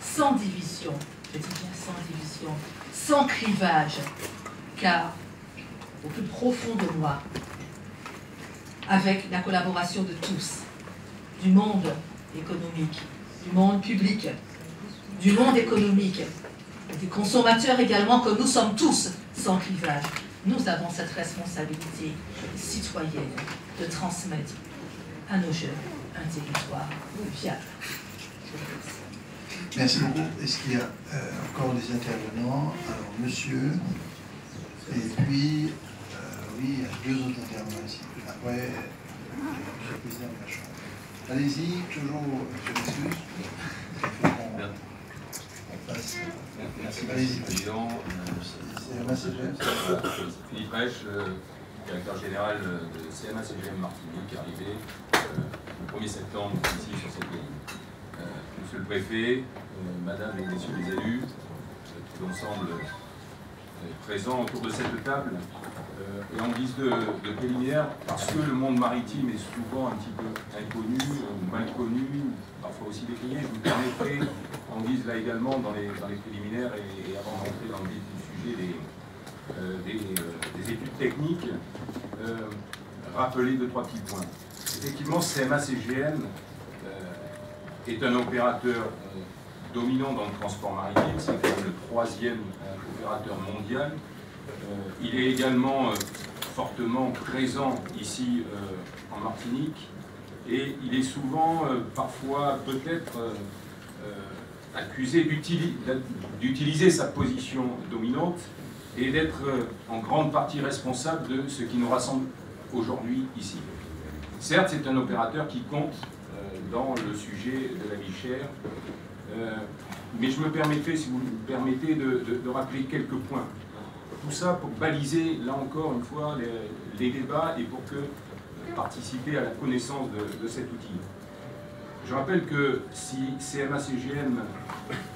sans division, je dis bien sans division, sans clivage, car au plus profond de moi, avec la collaboration de tous, du monde économique, du monde public, du monde économique, des consommateurs également, que nous sommes tous sans clivage, nous avons cette responsabilité citoyenne de transmettre à nos jeunes un territoire viable. Merci beaucoup. Est-ce qu'il y a encore des intervenants? Alors, monsieur, et puis, oui, il y a 2 autres intervenants ici. Après, monsieur le président de la Chambre. Allez-y, toujours, je m'excuse. On passe. Merci, Monsieur le Président. Philippe Rech, directeur général de CMA-CGM Martinique, arrivé le 1er septembre ici sur cette ligne. Monsieur le Préfet, Madame et Messieurs les élus, tout l'ensemble présents autour de cette table, et en guise de préliminaire, parce que le monde maritime est souvent un petit peu inconnu, ou mal connu, parfois aussi décrié, je me permettrai, en guise là également dans les préliminaires et avant d'entrer dans le vif du sujet des études techniques, rappeler 2-3 petits points. Effectivement, CMA-CGM est un opérateur dominant dans le transport maritime, c'est quand même le 3e opérateur mondial. Il est également fortement présent ici en Martinique et il est souvent, parfois peut-être, accusé d'utiliser sa position dominante et d'être en grande partie responsable de ce qui nous rassemble aujourd'hui ici. Certes, c'est un opérateur qui compte dans le sujet de la vie chère, mais je me permettrai, si vous me permettez, de rappeler quelques points. Tout ça pour baliser, là encore une fois, les débats et pour participer à la connaissance de cet outil. Je rappelle que si CMA-CGM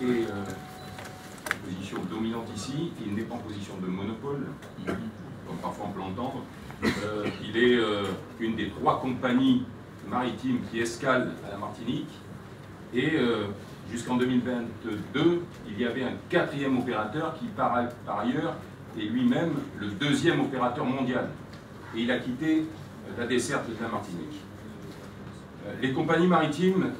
est en position dominante ici, il n'est pas en position de monopole, comme parfois on peut l'entendre. Il est une des 3 compagnies maritimes qui escalent à la Martinique et jusqu'en 2022, il y avait un 4e opérateur qui, par ailleurs, est lui-même le 2e opérateur mondial. Et il a quitté la desserte de la Martinique. Les compagnies maritimes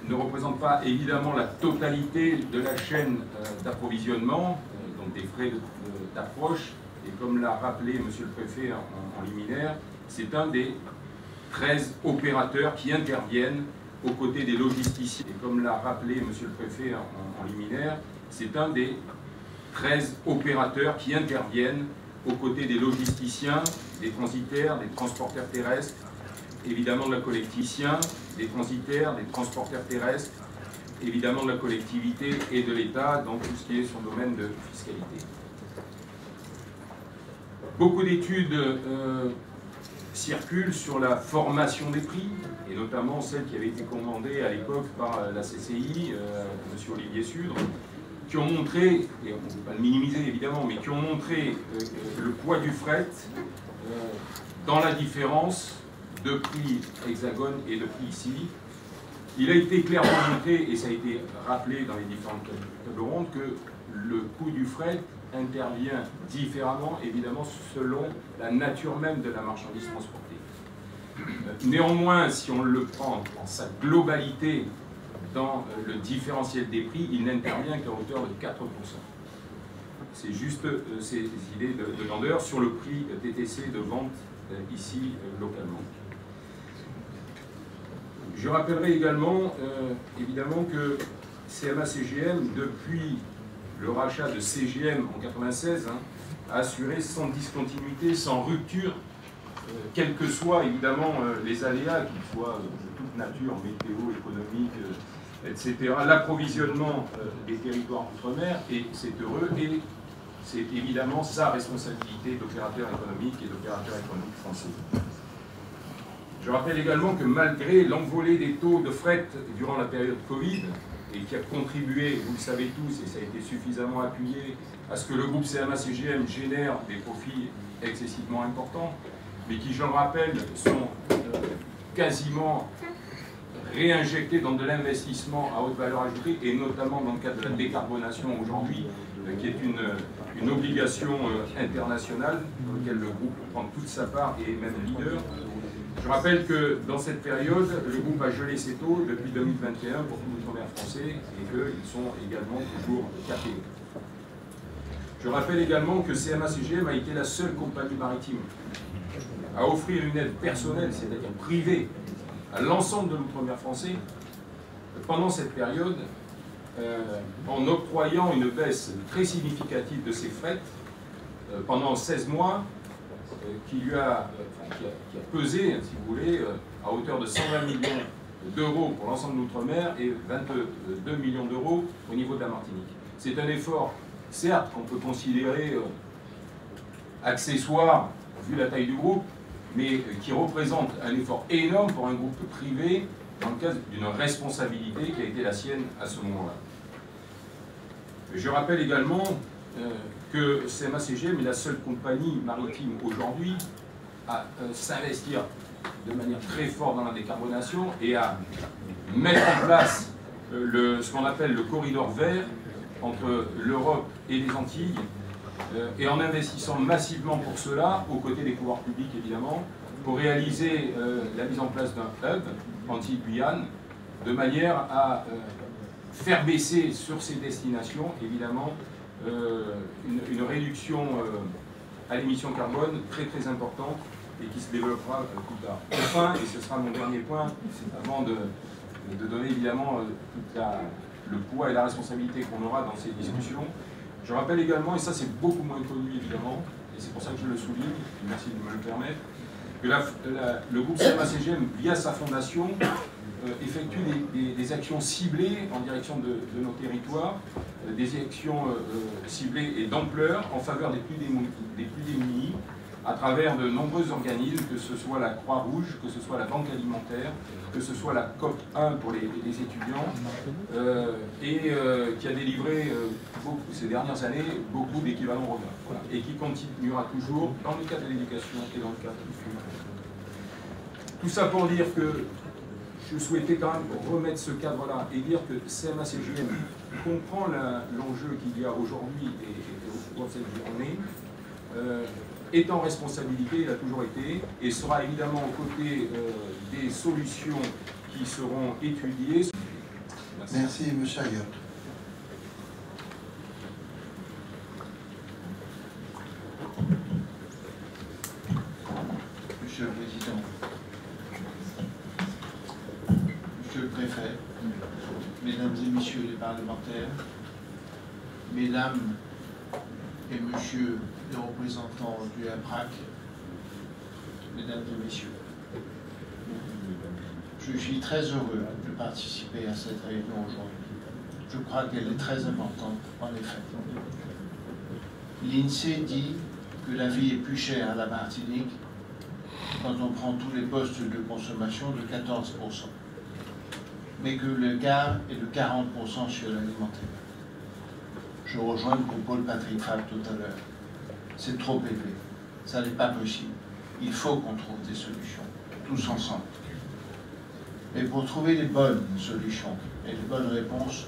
ne représentent pas évidemment la totalité de la chaîne d'approvisionnement, donc des frais d'approche. Et comme l'a rappelé Monsieur le Préfet en liminaire, c'est un des 13 opérateurs qui interviennent aux côtés des logisticiens. Et comme l'a rappelé Monsieur le Préfet en liminaire, C'est un des 13 opérateurs qui interviennent aux côtés des logisticiens, des transitaires, des transporteurs terrestres, évidemment de la collectivité, des transitaires, des transporteurs terrestres, évidemment de la collectivité et de l'État dans tout ce qui est son domaine de fiscalité. Beaucoup d'études circulent sur la formation des prix, et notamment celle qui avait été commandée à l'époque par la CCI, M. Olivier Sudre, qui ont montré, et on ne peut pas le minimiser évidemment, mais qui ont montré le poids du fret dans la différence de prix Hexagone et de prix ici. Il a été clairement montré, et ça a été rappelé dans les différentes tables rondes, que le coût du fret intervient différemment, évidemment, selon la nature même de la marchandise transportée. Néanmoins, si on le prend en sa globalité dans le différentiel des prix, il n'intervient qu'à hauteur de 4%. C'est juste ces idées de grandeur sur le prix TTC de vente ici localement. Je rappellerai également, évidemment, que CMA-CGM, depuis le rachat de CGM en 1996, a assuré sans discontinuité, sans rupture, quels que soient évidemment les aléas, qu'ils soient de toute nature, météo, économique, etc., l'approvisionnement des territoires d'outre-mer, et c'est heureux, et c'est évidemment sa responsabilité d'opérateur économique et d'opérateur économique français. Je rappelle également que malgré l'envolée des taux de fret durant la période Covid, et qui a contribué, vous le savez tous, et ça a été suffisamment appuyé, à ce que le groupe CMA-CGM génère des profits excessivement importants, mais qui, je le rappelle, sont quasiment réinjectés dans de l'investissement à haute valeur ajoutée, et notamment dans le cadre de la décarbonation aujourd'hui, qui est une obligation internationale dans laquelle le groupe prend toute sa part et est même leader. Je rappelle que dans cette période, le groupe a gelé ses taux depuis 2021 pour tous les outre-mer français et qu'ils sont également toujours capés. Je rappelle également que CMA-CGM a été la seule compagnie maritime à offrir une aide personnelle, c'est-à-dire privée, à l'ensemble de l'outre-mer français pendant cette période, en octroyant une baisse très significative de ses frais pendant 16 mois, qui a pesé, si vous voulez, à hauteur de 120 millions d'euros pour l'ensemble de l'outre-mer et 22 millions d'euros au niveau de la Martinique. C'est un effort, certes, qu'on peut considérer accessoire vu la taille du groupe, mais qui représente un effort énorme pour un groupe privé dans le cadre d'une responsabilité qui a été la sienne à ce moment-là. Je rappelle également que CMA-CGM est la seule compagnie maritime aujourd'hui à s'investir de manière très forte dans la décarbonation et à mettre en place ce qu'on appelle le corridor vert entre l'Europe et les Antilles, et en investissant massivement pour cela, aux côtés des pouvoirs publics évidemment, pour réaliser la mise en place d'un hub Antilles-Guyane, de manière à faire baisser sur ces destinations, évidemment, une réduction à l'émission carbone très très importante et qui se développera plus tard. Enfin, et ce sera mon dernier point, avant de donner évidemment tout le poids et la responsabilité qu'on aura dans ces discussions, je rappelle également, et ça c'est beaucoup moins connu évidemment, et c'est pour ça que je le souligne, merci de me le permettre, que le groupe CMA-CGM, via sa fondation, effectue des actions ciblées en direction de nos territoires, des actions ciblées et d'ampleur en faveur des plus démunis, à travers de nombreux organismes, que ce soit la Croix-Rouge, que ce soit la Banque alimentaire, que ce soit la COP 1 pour les étudiants, et qui a délivré ces dernières années beaucoup d'équivalents regards, voilà, et qui continuera toujours dans le cadre de l'éducation et dans le cadre du FUMA. Tout ça pour dire que je souhaitais quand même remettre ce cadre-là et dire que CMA-CGM comprend l'enjeu qu'il y a aujourd'hui et au cours de cette journée, est en responsabilité, il a toujours été, et sera évidemment aux côtés des solutions qui seront étudiées. Merci, M. Ayotte. Monsieur le Président, Monsieur le Préfet, Mesdames et Messieurs les parlementaires, mesdames et messieurs les représentants du APRAC, mesdames et messieurs, je suis très heureux de participer à cette réunion aujourd'hui. Je crois qu'elle est très importante, en effet. L'INSEE dit que la vie est plus chère à la Martinique quand on prend tous les postes de consommation de 14%, mais que le gars est de 40% sur l'alimentaire. Je rejoins le propos de Patrick Fabre tout à l'heure. C'est trop élevé. Ça n'est pas possible. Il faut qu'on trouve des solutions, tous ensemble. Mais pour trouver les bonnes solutions et les bonnes réponses,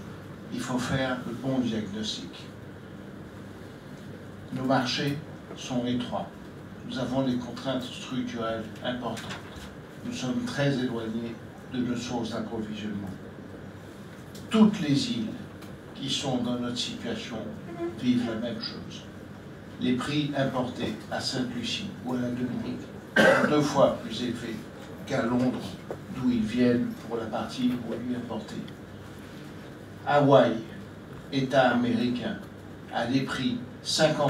il faut faire le bon diagnostic. Nos marchés sont étroits. Nous avons des contraintes structurelles importantes. Nous sommes très éloignés de nos sources d'approvisionnement. Toutes les îles qui sont dans notre situation vivent la même chose. Les prix importés à Sainte-Lucie ou à la Dominique sont 2 fois plus élevés qu'à Londres, d'où ils viennent pour la partie produits importés. Hawaï, État américain, a des prix 50%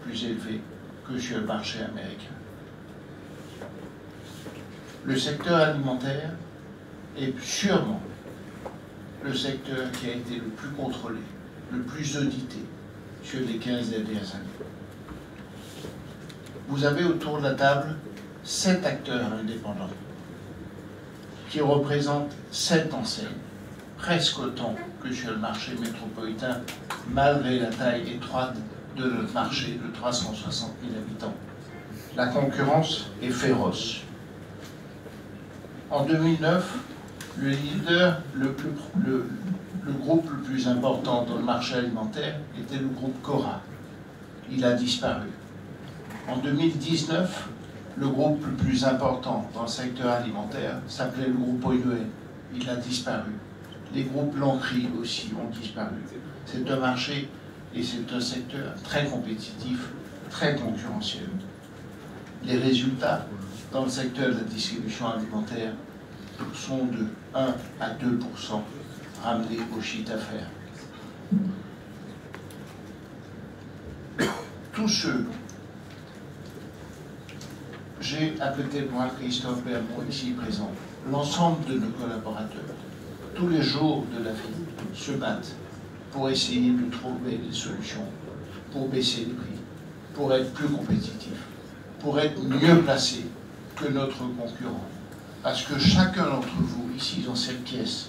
plus élevés que sur le marché américain. Le secteur alimentaire est sûrement le secteur qui a été le plus contrôlé, le plus audité sur les 15 dernières années. Vous avez autour de la table 7 acteurs indépendants qui représentent 7 enseignes, presque autant que sur le marché métropolitain, malgré la taille étroite de notre marché de 360 000 habitants. La concurrence est féroce. En 2009, le leader, le groupe le plus important dans le marché alimentaire était le groupe Cora. Il a disparu. En 2019, le groupe le plus important dans le secteur alimentaire s'appelait le groupe Oinoé. Il a disparu. Les groupes Lancry aussi ont disparu. C'est un marché et c'est un secteur très compétitif, très concurrentiel. Les résultats dans le secteur de la distribution alimentaire sont de 1 à 2% ramenés au chiffre d'affaires. Tous ceux, j'ai à côté de moi Christophe Bermond ici présent, l'ensemble de nos collaborateurs, tous les jours de la vie, se battent pour essayer de trouver des solutions, pour baisser les prix, pour être plus compétitifs, pour être mieux placés que notre concurrent. Parce que chacun d'entre vous, ici dans cette pièce,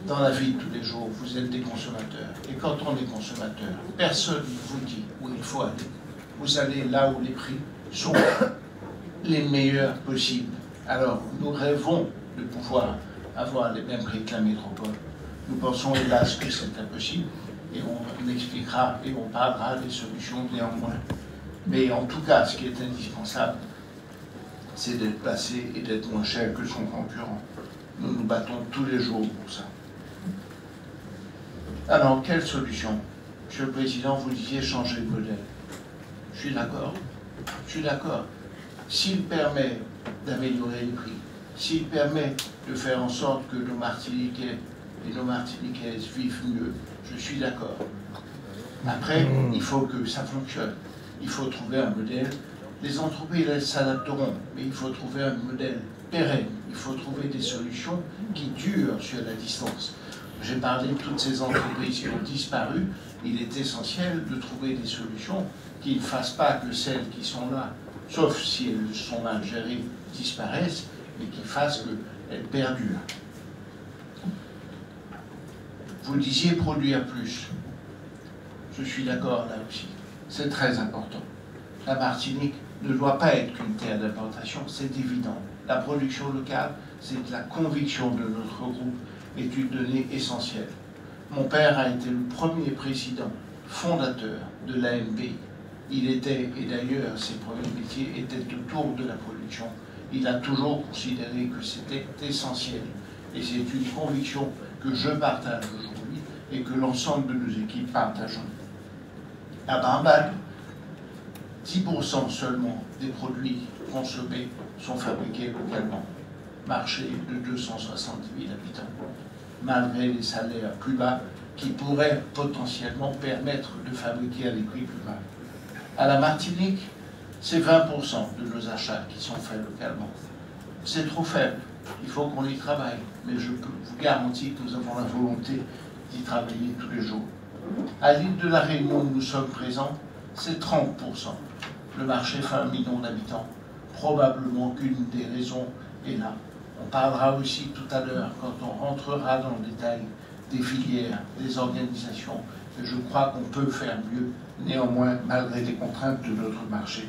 dans la vie de tous les jours, vous êtes des consommateurs. Et quand on est consommateur, personne ne vous dit où il faut aller. Vous allez là où les prix sont les meilleurs possibles. Alors, nous rêvons de pouvoir avoir les mêmes prix que la métropole. Nous pensons hélas que c'est impossible et on expliquera et on parlera des solutions néanmoins. Mais en tout cas, ce qui est indispensable, c'est d'être placé et d'être moins cher que son concurrent. Nous nous battons tous les jours pour ça. Alors, quelle solution? Monsieur le Président, vous disiez changer de modèle. Je suis d'accord. Je suis d'accord. S'il permet d'améliorer les prix, s'il permet de faire en sorte que nos Martiniquais et nos Martiniquaises vivent mieux, je suis d'accord. Après, il faut que ça fonctionne. Il faut trouver un modèle. Les entreprises, elles s'adapteront, mais il faut trouver un modèle pérenne. Il faut trouver des solutions qui durent sur la distance. J'ai parlé de toutes ces entreprises qui ont disparu. Il est essentiel de trouver des solutions qui ne fassent pas que celles qui sont là, sauf si elles sont mal gérées, disparaissent, mais qui fassent qu'elles perdurent. Vous disiez produire plus. Je suis d'accord là aussi. C'est très important. La Martinique ne doit pas être qu'une terre d'importation, c'est évident. La production locale, c'est la conviction de notre groupe, est une donnée essentielle. Mon père a été le premier président fondateur de l'ANP. Il était, et d'ailleurs ses premiers métiers étaient autour de la production. Il a toujours considéré que c'était essentiel. Et c'est une conviction que je partage aujourd'hui et que l'ensemble de nos équipes partagent. À Bambal, 10% seulement des produits consommés sont fabriqués localement. Marché de 270 000 habitants. malgré les salaires plus bas, qui pourraient potentiellement permettre de fabriquer à des prix plus bas. À la Martinique, c'est 20% de nos achats qui sont faits localement. C'est trop faible, il faut qu'on y travaille, mais je peux vous garantir que nous avons la volonté d'y travailler tous les jours. À l'île de la Réunion où nous sommes présents, c'est 30%. Le marché fait 1 million d'habitants. Probablement qu'une des raisons est là. On parlera aussi tout à l'heure, quand on rentrera dans le détail, des filières, des organisations. Et je crois qu'on peut faire mieux, néanmoins, malgré les contraintes de notre marché.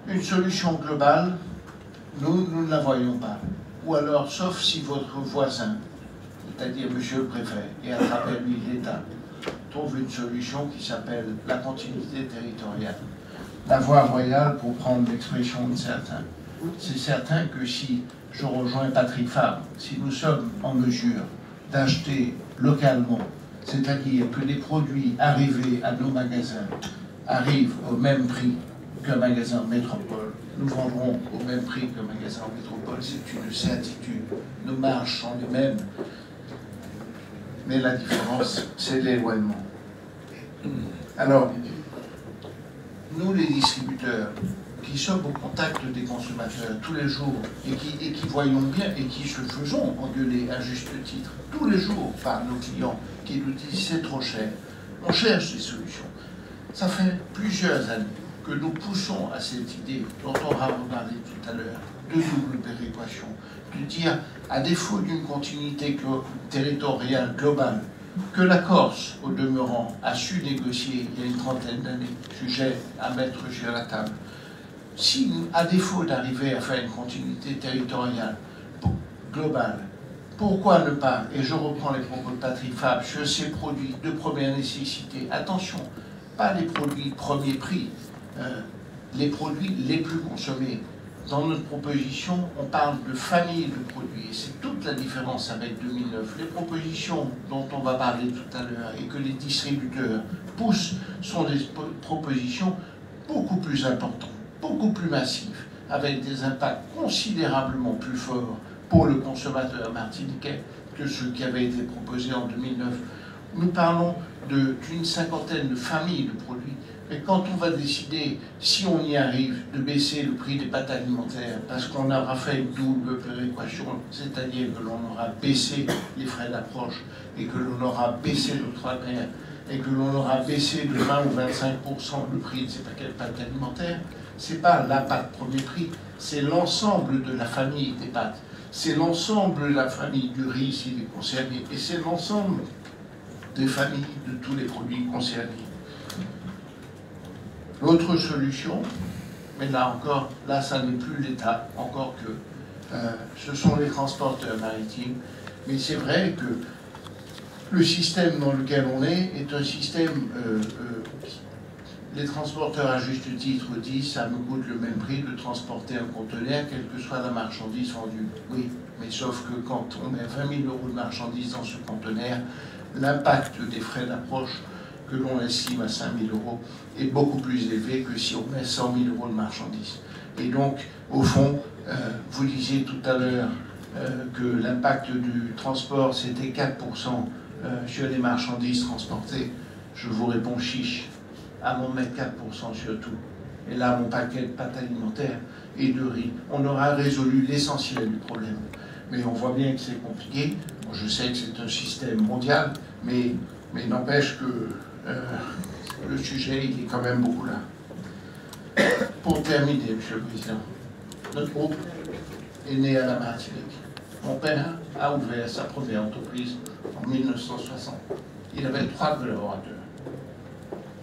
Une solution globale, nous ne la voyons pas. Ou alors, sauf si votre voisin, c'est-à-dire Monsieur le Préfet, et à travers lui l'État, trouve une solution qui s'appelle la continuité territoriale. La voie royale, pour prendre l'expression de certains. C'est certain que si je rejoins Patrick Fabre, si nous sommes en mesure d'acheter localement, c'est-à-dire que les produits arrivés à nos magasins arrivent au même prix qu'un magasin métropole, nous vendrons au même prix qu'un magasin métropole, c'est une certitude. Nos marges sont les mêmes, mais la différence, c'est l'éloignement. Alors, nous les distributeurs, qui sommes au contact des consommateurs tous les jours et qui voyons bien et qui se faisons engueuler à juste titre tous les jours par nos clients qui nous disent c'est trop cher, on cherche des solutions. Ça fait plusieurs années que nous poussons à cette idée dont on va reparler tout à l'heure, de double péréquation, de dire, à défaut d'une continuité territoriale globale, que la Corse, au demeurant, a su négocier il y a une trentaine d'années, sujet à mettre sur la table. Si, à défaut d'arriver à faire une continuité territoriale globale, pourquoi ne pas, et je reprends les propos de Patrick Fabre, sur ces produits de première nécessité, attention, pas les produits premier prix, les produits les plus consommés. Dans notre proposition, on parle de famille de produits. C'est toute la différence avec 2009. Les propositions dont on va parler tout à l'heure et que les distributeurs poussent sont des propositions beaucoup plus importantes, beaucoup plus massives, avec des impacts considérablement plus forts pour le consommateur martiniquais que ceux qui avaient été proposés en 2009. Nous parlons d'une cinquantaine de familles de produits. Mais quand on va décider, si on y arrive, de baisser le prix des pâtes alimentaires, parce qu'on aura fait une double péréquation, c'est-à-dire que l'on aura baissé les frais d'approche, et que l'on aura baissé l'outre-mer, et que l'on aura baissé de 20 ou 25% le prix de ces paquets de pâtes alimentaires, c'est pas la pâte premier prix, c'est l'ensemble de la famille des pâtes. C'est l'ensemble de la famille du riz s'il est concerné, et c'est l'ensemble des familles de tous les produits concernés. L'autre solution, mais là encore, là ça n'est plus l'État, encore que ce sont les transporteurs maritimes, mais c'est vrai que le système dans lequel on est un système, les transporteurs à juste titre disent ça nous coûte le même prix de transporter un conteneur, quelle que soit la marchandise vendue. Oui, mais sauf que quand on met 20 000 € de marchandises dans ce conteneur, l'impact des frais d'approche que l'on estime à 5 000 € est beaucoup plus élevé que si on met 100 000 € de marchandises. Et donc, au fond, vous disiez tout à l'heure que l'impact du transport, c'était 4% sur les marchandises transportées. Je vous réponds chiche, à mon mettre 4% sur tout. Et là, mon paquet de pâtes alimentaires et de riz, on aura résolu l'essentiel du problème. Mais on voit bien que c'est compliqué. Bon, je sais que c'est un système mondial, mais n'empêche que le sujet, il est quand même beaucoup là. Pour terminer, Monsieur le Président, notre groupe est né à la Martinique. Mon père a ouvert sa première entreprise en 1960. Il avait 3 collaborateurs.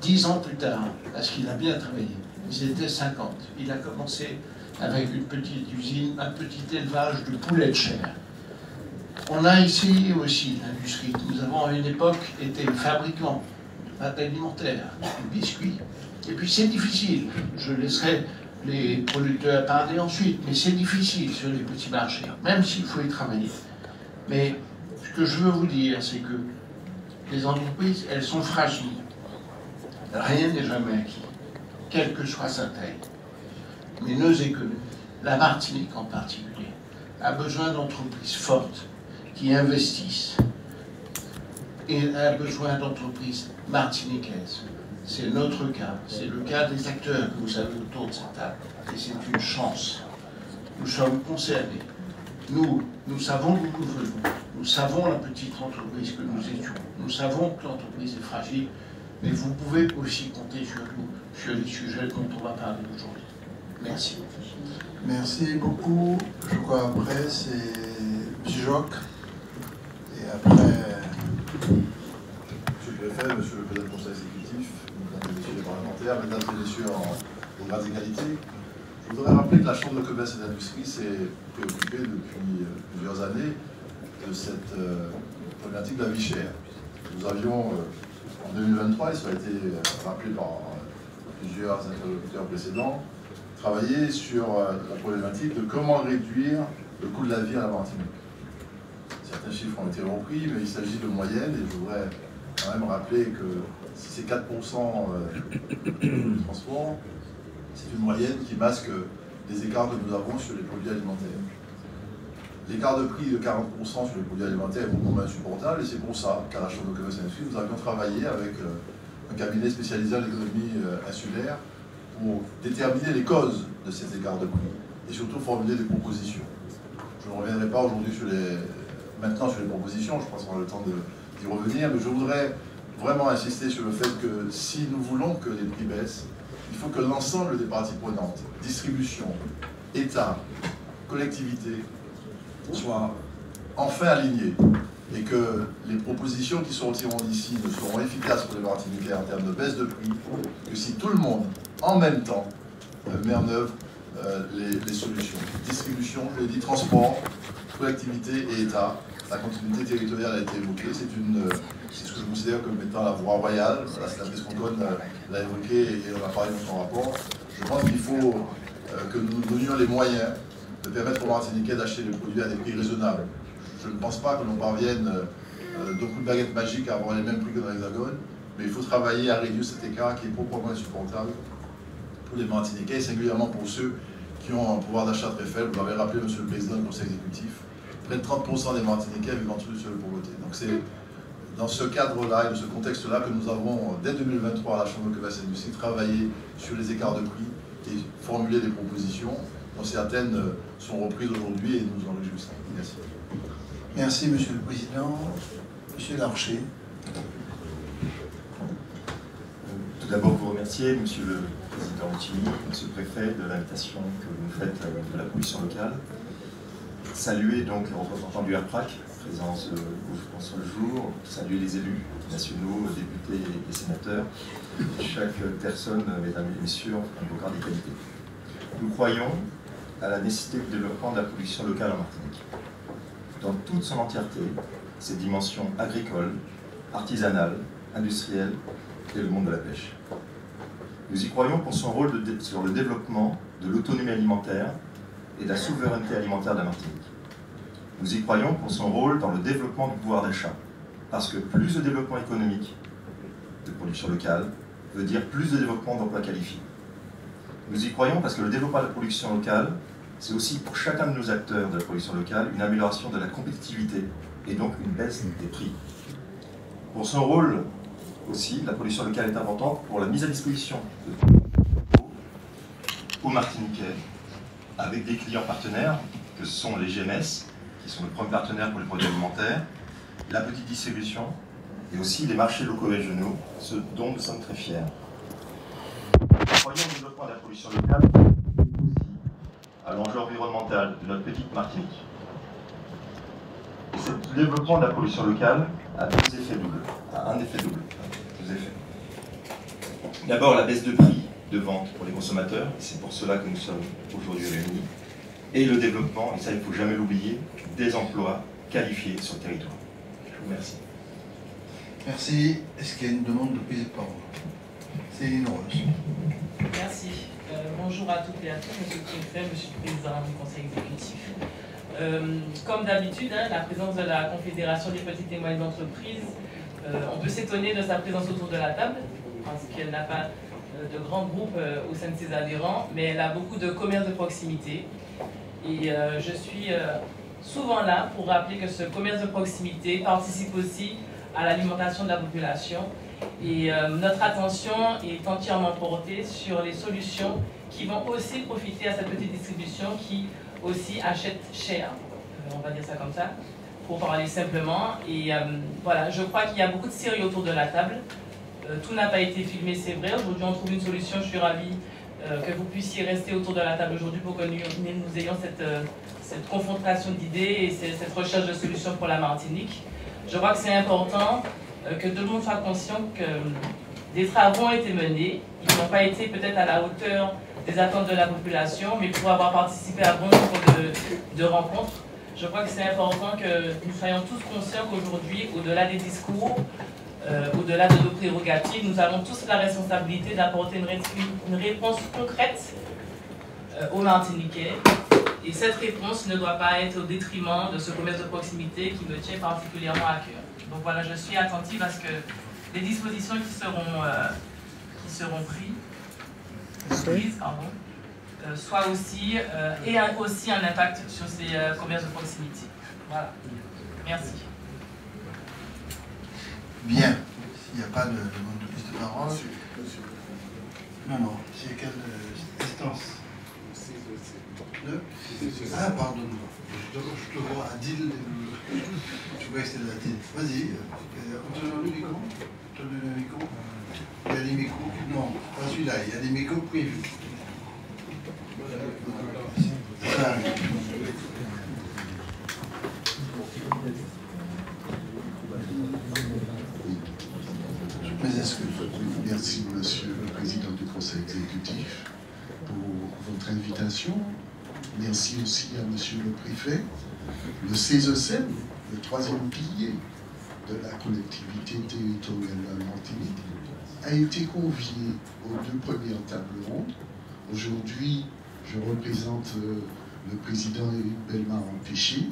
10 ans plus tard, parce qu'il a bien travaillé, ils étaient 50. Il a commencé avec une petite usine, un petit élevage de poulets de chair. On a essayé aussi l'industrie. Nous avons à une époque été fabricants de pâtes alimentaires, de biscuits. Et puis c'est difficile. Je laisserai les producteurs parler ensuite, mais c'est difficile sur les petits marchés, même s'il faut y travailler. Mais ce que je veux vous dire, c'est que les entreprises, elles sont fragiles. Rien n'est jamais acquis, quelle que soit sa taille. Mais nos économies, la Martinique en particulier, a besoin d'entreprises fortes qui investissent et a besoin d'entreprises martiniquaises. C'est notre cas, c'est le cas des acteurs que vous avez autour de cette table. Et c'est une chance. Nous sommes concernés. Nous savons d'où nous venons. Nous savons la petite entreprise que nous étions. Nous savons que l'entreprise est fragile. Mais vous pouvez aussi compter sur nous, sur les sujets dont on va parler aujourd'hui. Merci. Merci beaucoup. Je crois après c'est M. Jacques. Et après... Monsieur le Préfet, Monsieur le Président du Conseil exécutif, Mesdames et Messieurs les parlementaires, Mesdames et Messieurs en grades égalité, je voudrais rappeler que la Chambre de commerce et d'industrie s'est préoccupée depuis plusieurs années de cette problématique de la vie chère. Nous avions en 2023, et ça a été rappelé par plusieurs interlocuteurs précédents, travaillé sur la problématique de comment réduire le coût de la vie à la Martinique. Certains chiffres ont été repris, mais il s'agit de moyenne, et je voudrais quand même rappeler que si c'est 4% du transport, c'est une moyenne qui masque les écarts que nous avons sur les produits alimentaires. L'écart de prix de 40% sur les produits alimentaires est beaucoup moins insupportable, et c'est pour ça qu'à la Chambre de commerce et d'industrie, nous avions travaillé avec un cabinet spécialisé en économie insulaire pour déterminer les causes de cet écart de prix et surtout formuler des propositions. Je ne reviendrai pas aujourd'hui maintenant sur les propositions, je pense qu'on aura le temps d'y revenir, mais je voudrais vraiment insister sur le fait que si nous voulons que les prix baissent, il faut que l'ensemble des parties prenantes, distribution, État, collectivités, soient enfin alignés et que les propositions qui sortiront d'ici ne seront efficaces pour les Martiniquais en termes de baisse de prix que si tout le monde, en même temps, met en œuvre les solutions. Distribution, je l'ai dit, transport, collectivité et État. La continuité territoriale a été évoquée, c'est ce que je considère comme étant la voie royale. La sénatrice Conconne l'a évoqué et on a parlé dans son rapport. Je pense qu'il faut que nous donnions les moyens de permettre aux Martiniquais d'acheter des produits à des prix raisonnables. Je ne pense pas que l'on parvienne d'un coup de baguette magique à avoir les mêmes prix que dans l'Hexagone, mais il faut travailler à réduire cet écart qui est proprement insupportable pour les Martiniquais et singulièrement pour ceux qui ont un pouvoir d'achat très faible. Vous l'avez rappelé, Monsieur le Président du Conseil exécutif, près de 30% des Martiniquais vivent en dessous du seuil de pauvreté. Donc c'est dans ce cadre-là et de ce contexte-là que nous avons, dès 2023, à la Chambre de commerce et d'industrie, travaillé sur les écarts de prix et formulé des propositions, dont certaines sont reprises aujourd'hui et nous en réjouissons. Merci. Merci, Monsieur le Président. Monsieur Larcher. Tout d'abord, vous remercier, Monsieur le Président Ottini, Monsieur le Préfet, de l'invitation que vous nous faites de la pollution locale. Saluer donc les représentants du RPRAC, présents ce jour, saluer les élus nationaux, députés et sénateurs, chaque personne, mesdames et messieurs, en vos grades et qualités. Nous croyons à la nécessité du développement de la production locale en Martinique, dans toute son entièreté, ses dimensions agricoles, artisanales, industrielles et le monde de la pêche. Nous y croyons pour son rôle sur le développement de l'autonomie alimentaire et de la souveraineté alimentaire de la Martinique. Nous y croyons pour son rôle dans le développement du pouvoir d'achat, parce que plus de développement économique de production locale veut dire plus de développement d'emplois qualifiés. Nous y croyons parce que le développement de la production locale, c'est aussi pour chacun de nos acteurs de la production locale une amélioration de la compétitivité et donc une baisse des prix. Pour son rôle aussi, la production locale est importante pour la mise à disposition aux Martiniquais avec des clients partenaires que sont les GMS, qui sont le premier partenaire pour les produits alimentaires, la petite distribution et aussi les marchés locaux et régionaux, ce dont nous sommes très fiers. Nous croyons au développement de la production locale et aussi à l'enjeu environnemental de notre petite Martinique. Et ce développement de la production locale a deux effets doubles, un effet double, deux effets. D'abord la baisse de prix de vente pour les consommateurs, c'est pour cela que nous sommes aujourd'hui réunis, et le développement, et ça il ne faut jamais l'oublier, des emplois qualifiés sur le territoire. Je vous remercie. Merci. Est-ce qu'il y a une demande de prise de parole? Céline Rose. Merci. Bonjour à toutes et à tous, Monsieur le Préfet, Monsieur le Président du Conseil exécutif. Comme d'habitude, la présence de la Confédération des petites et moyennes entreprises, on peut s'étonner de sa présence autour de la table, parce qu'elle n'a pas de grands groupes au sein de ses adhérents, mais elle a beaucoup de commerces de proximité. Et je suis souvent là pour rappeler que ce commerce de proximité participe aussi à l'alimentation de la population. Et notre attention est entièrement portée sur les solutions qui vont aussi profiter à cette petite distribution qui aussi achète cher, on va dire ça comme ça, pour parler simplement. Et voilà, je crois qu'il y a beaucoup de sérieux autour de la table. Tout n'a pas été filmé, c'est vrai. Aujourd'hui, on trouve une solution. Je suis ravie que vous puissiez rester autour de la table aujourd'hui pour que nous ayons cette confrontation d'idées et cette recherche de solutions pour la Martinique. Je crois que c'est important que tout le monde soit conscient que des travaux ont été menés. Ils n'ont pas été peut-être à la hauteur des attentes de la population, mais pour avoir participé à bon nombre de rencontres, je crois que c'est important que nous soyons tous conscients qu'aujourd'hui, au-delà des discours, au-delà de nos prérogatives, nous avons tous la responsabilité d'apporter une réponse concrète aux Martiniquais. Et cette réponse ne doit pas être au détriment de ce commerce de proximité qui me tient particulièrement à cœur. Donc voilà, je suis attentive à ce que les dispositions qui seront prises soient aussi, aient aussi un impact sur ces commerces de proximité. Voilà. Merci. Bien. S'il n'y a pas de demande de prise de parole. Non. C'est quelle instance? Ah, pardonne-moi. Je te vois à Dil. Je croyais que c'était la Dil. Vas-y. On te donne le micro. Il y a des micros. Non, pas celui-là. Il y a des micros prévus. Ça arrive. Mes excuses. Merci, Monsieur le Président du Conseil exécutif, pour votre invitation. Merci aussi à Monsieur le Préfet. Le CESEM, le troisième pilier de la collectivité territoriale de la Martinique, a été convié aux deux premières tables rondes. Aujourd'hui, je représente le président Éric Bellemare-Empêché.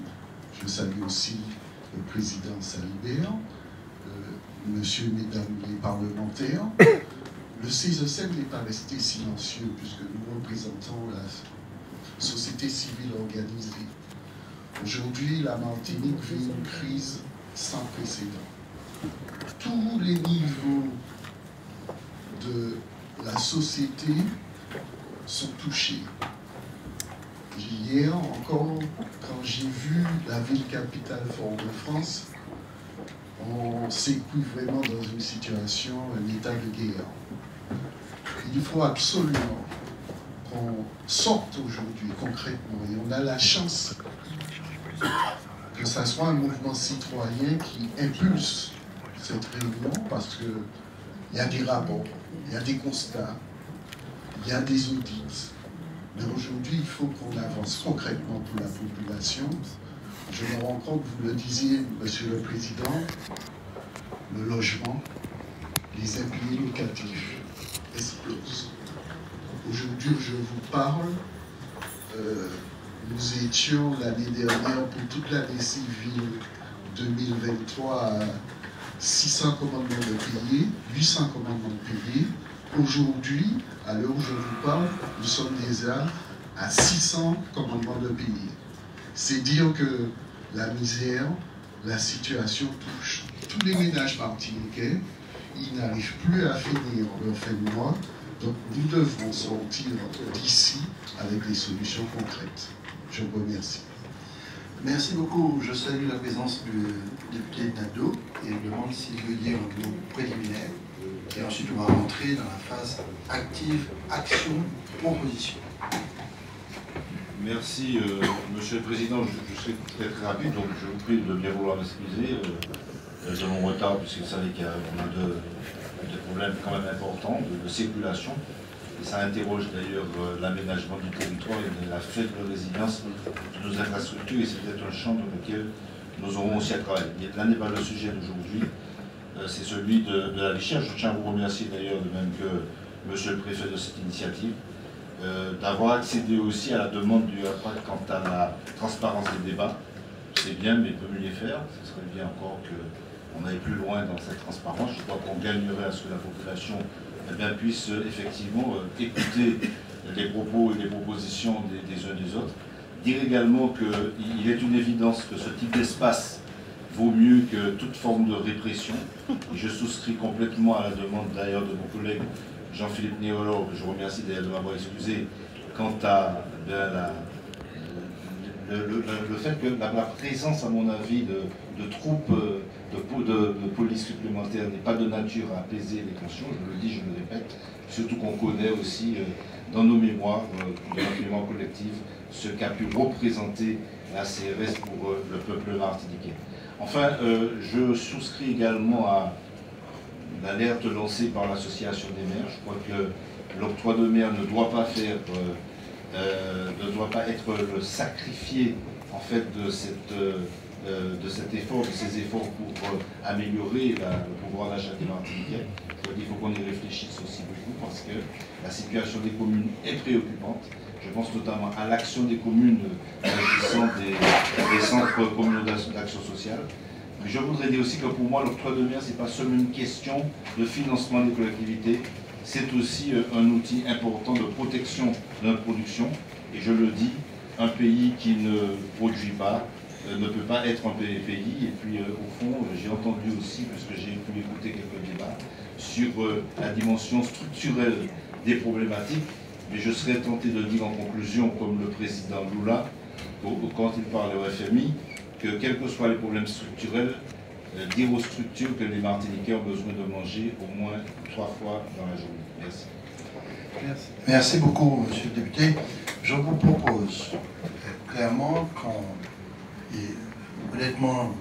Je salue aussi le président Salibert, monsieur, mesdames les parlementaires. Le CESEM n'est pas resté silencieux puisque nous représentons la société civile organisée. Aujourd'hui, la Martinique vit une crise sans précédent. Tous les niveaux de la société sont touchés. Hier encore, quand j'ai vu la ville capitale Fort-de-France, on s'écoule vraiment dans une situation, un état de guerre. Il faut absolument qu'on sorte aujourd'hui concrètement, et on a la chance que ce soit un mouvement citoyen qui impulse cette réunion, parce qu'il y a des rapports, il y a des constats, il y a des audits. Mais aujourd'hui, il faut qu'on avance concrètement pour la population. Je me rends compte, vous le disiez, Monsieur le Président, le logement, les impayés locatifs explosent. Aujourd'hui, je vous parle, nous étions l'année dernière, pour toute l'année civile 2023, à 600 commandements de payer, 800 commandements de payer. Aujourd'hui, à l'heure où je vous parle, nous sommes déjà à 600 commandements de payer. C'est dire que la misère, la situation touche tous les ménages martiniquais. Ils n'arrivent plus à finir leur fin de mois. Donc nous devrons sortir d'ici avec des solutions concrètes. Je vous remercie. Merci beaucoup. Je salue la présence du député Nadeau et je demande s'il veut dire un mot préliminaire. Et ensuite, on va rentrer dans la phase active, action, proposition. Merci, Monsieur le Président. Je serai très rapide, donc je vous prie de bien vouloir m'excuser de mon retard, puisque vous savez qu'il y a des problèmes quand même importants de circulation. Et ça interroge d'ailleurs l'aménagement du territoire et la faible résilience de nos infrastructures, et c'est peut-être un champ dans lequel nous aurons aussi à travailler. Là n'est pas le sujet d'aujourd'hui, c'est celui de la recherche. Je tiens à vous remercier d'ailleurs, de même que Monsieur le Préfet, de cette initiative, d'avoir accédé aussi à la demande du RAPAC quant à la transparence des débats. C'est bien, mais peut mieux les faire. Ce serait bien encore qu'on aille plus loin dans cette transparence. Je crois qu'on gagnerait à ce que la population puisse effectivement écouter les propos et les propositions des uns des autres. Dire également qu'il est une évidence que ce type d'espace vaut mieux que toute forme de répression. Et je souscris complètement à la demande d'ailleurs de mon collègue Jean-Philippe Néolor, que je remercie d'ailleurs de m'avoir excusé, quant à le fait que la présence, à mon avis, de troupes de police supplémentaires n'est pas de nature à apaiser les tensions, je le dis, je le répète, surtout qu'on connaît aussi dans nos mémoires, dans notre mémoire collective, ce qu'a pu représenter la CRS pour le peuple martiniquais. Enfin, je souscris également à l'alerte lancée par l'association des maires. Je crois que l'octroi de mer ne doit pas être sacrifié en fait de cet effort, de ces efforts pour améliorer le pouvoir d'achat des Martiniquais. Il faut qu'on y réfléchisse aussi beaucoup parce que la situation des communes est préoccupante. Je pense notamment à l'action des communes s'agissant des centres communaux d'action sociale. Mais je voudrais dire aussi que pour moi, l'octroi de mer, ce n'est pas seulement une question de financement des collectivités, c'est aussi un outil important de protection de notre production. Et je le dis, un pays qui ne produit pas ne peut pas être un pays. Et puis, au fond, j'ai entendu aussi, puisque j'ai pu écouter quelques débats, sur la dimension structurelle des problématiques. Mais je serais tenté de dire en conclusion, comme le président Lula, quand il parle au FMI, que quels que soient les problèmes structurels, dire aux structures que les Martiniquais ont besoin de manger au moins 3 fois dans la journée. Merci. Merci beaucoup, monsieur le député. Je vous propose clairement honnêtement,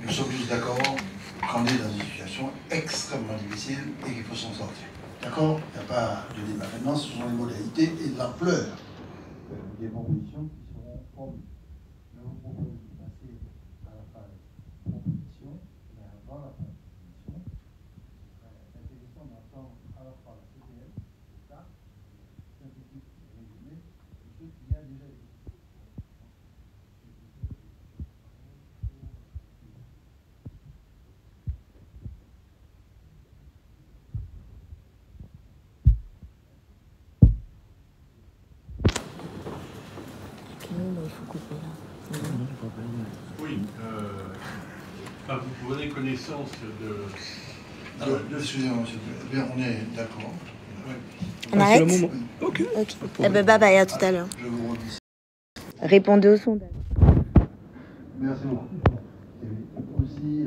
nous sommes tous d'accord qu'on est dans une situation extrêmement difficile et qu'il faut s'en sortir. D'accord? Il n'y a pas de débat maintenant, ce sont les modalités et l'ampleur des propositions qui seront formulées. Je vous propose de passer à la phase proposition, mais avant la phase proposition, ce serait intéressant d'entendre à la fois la CPL, l'État, synthétique et résumé, de ceux qui y a déjà été. Il faut couper là. Oui, vous prenez connaissance Excusez-moi, monsieur. Bien, on est d'accord. On arrête? Ok. Eh ben, bye bye, à tout à l'heure. Je vous redis. Répondez au sondage. Merci beaucoup. Et aussi,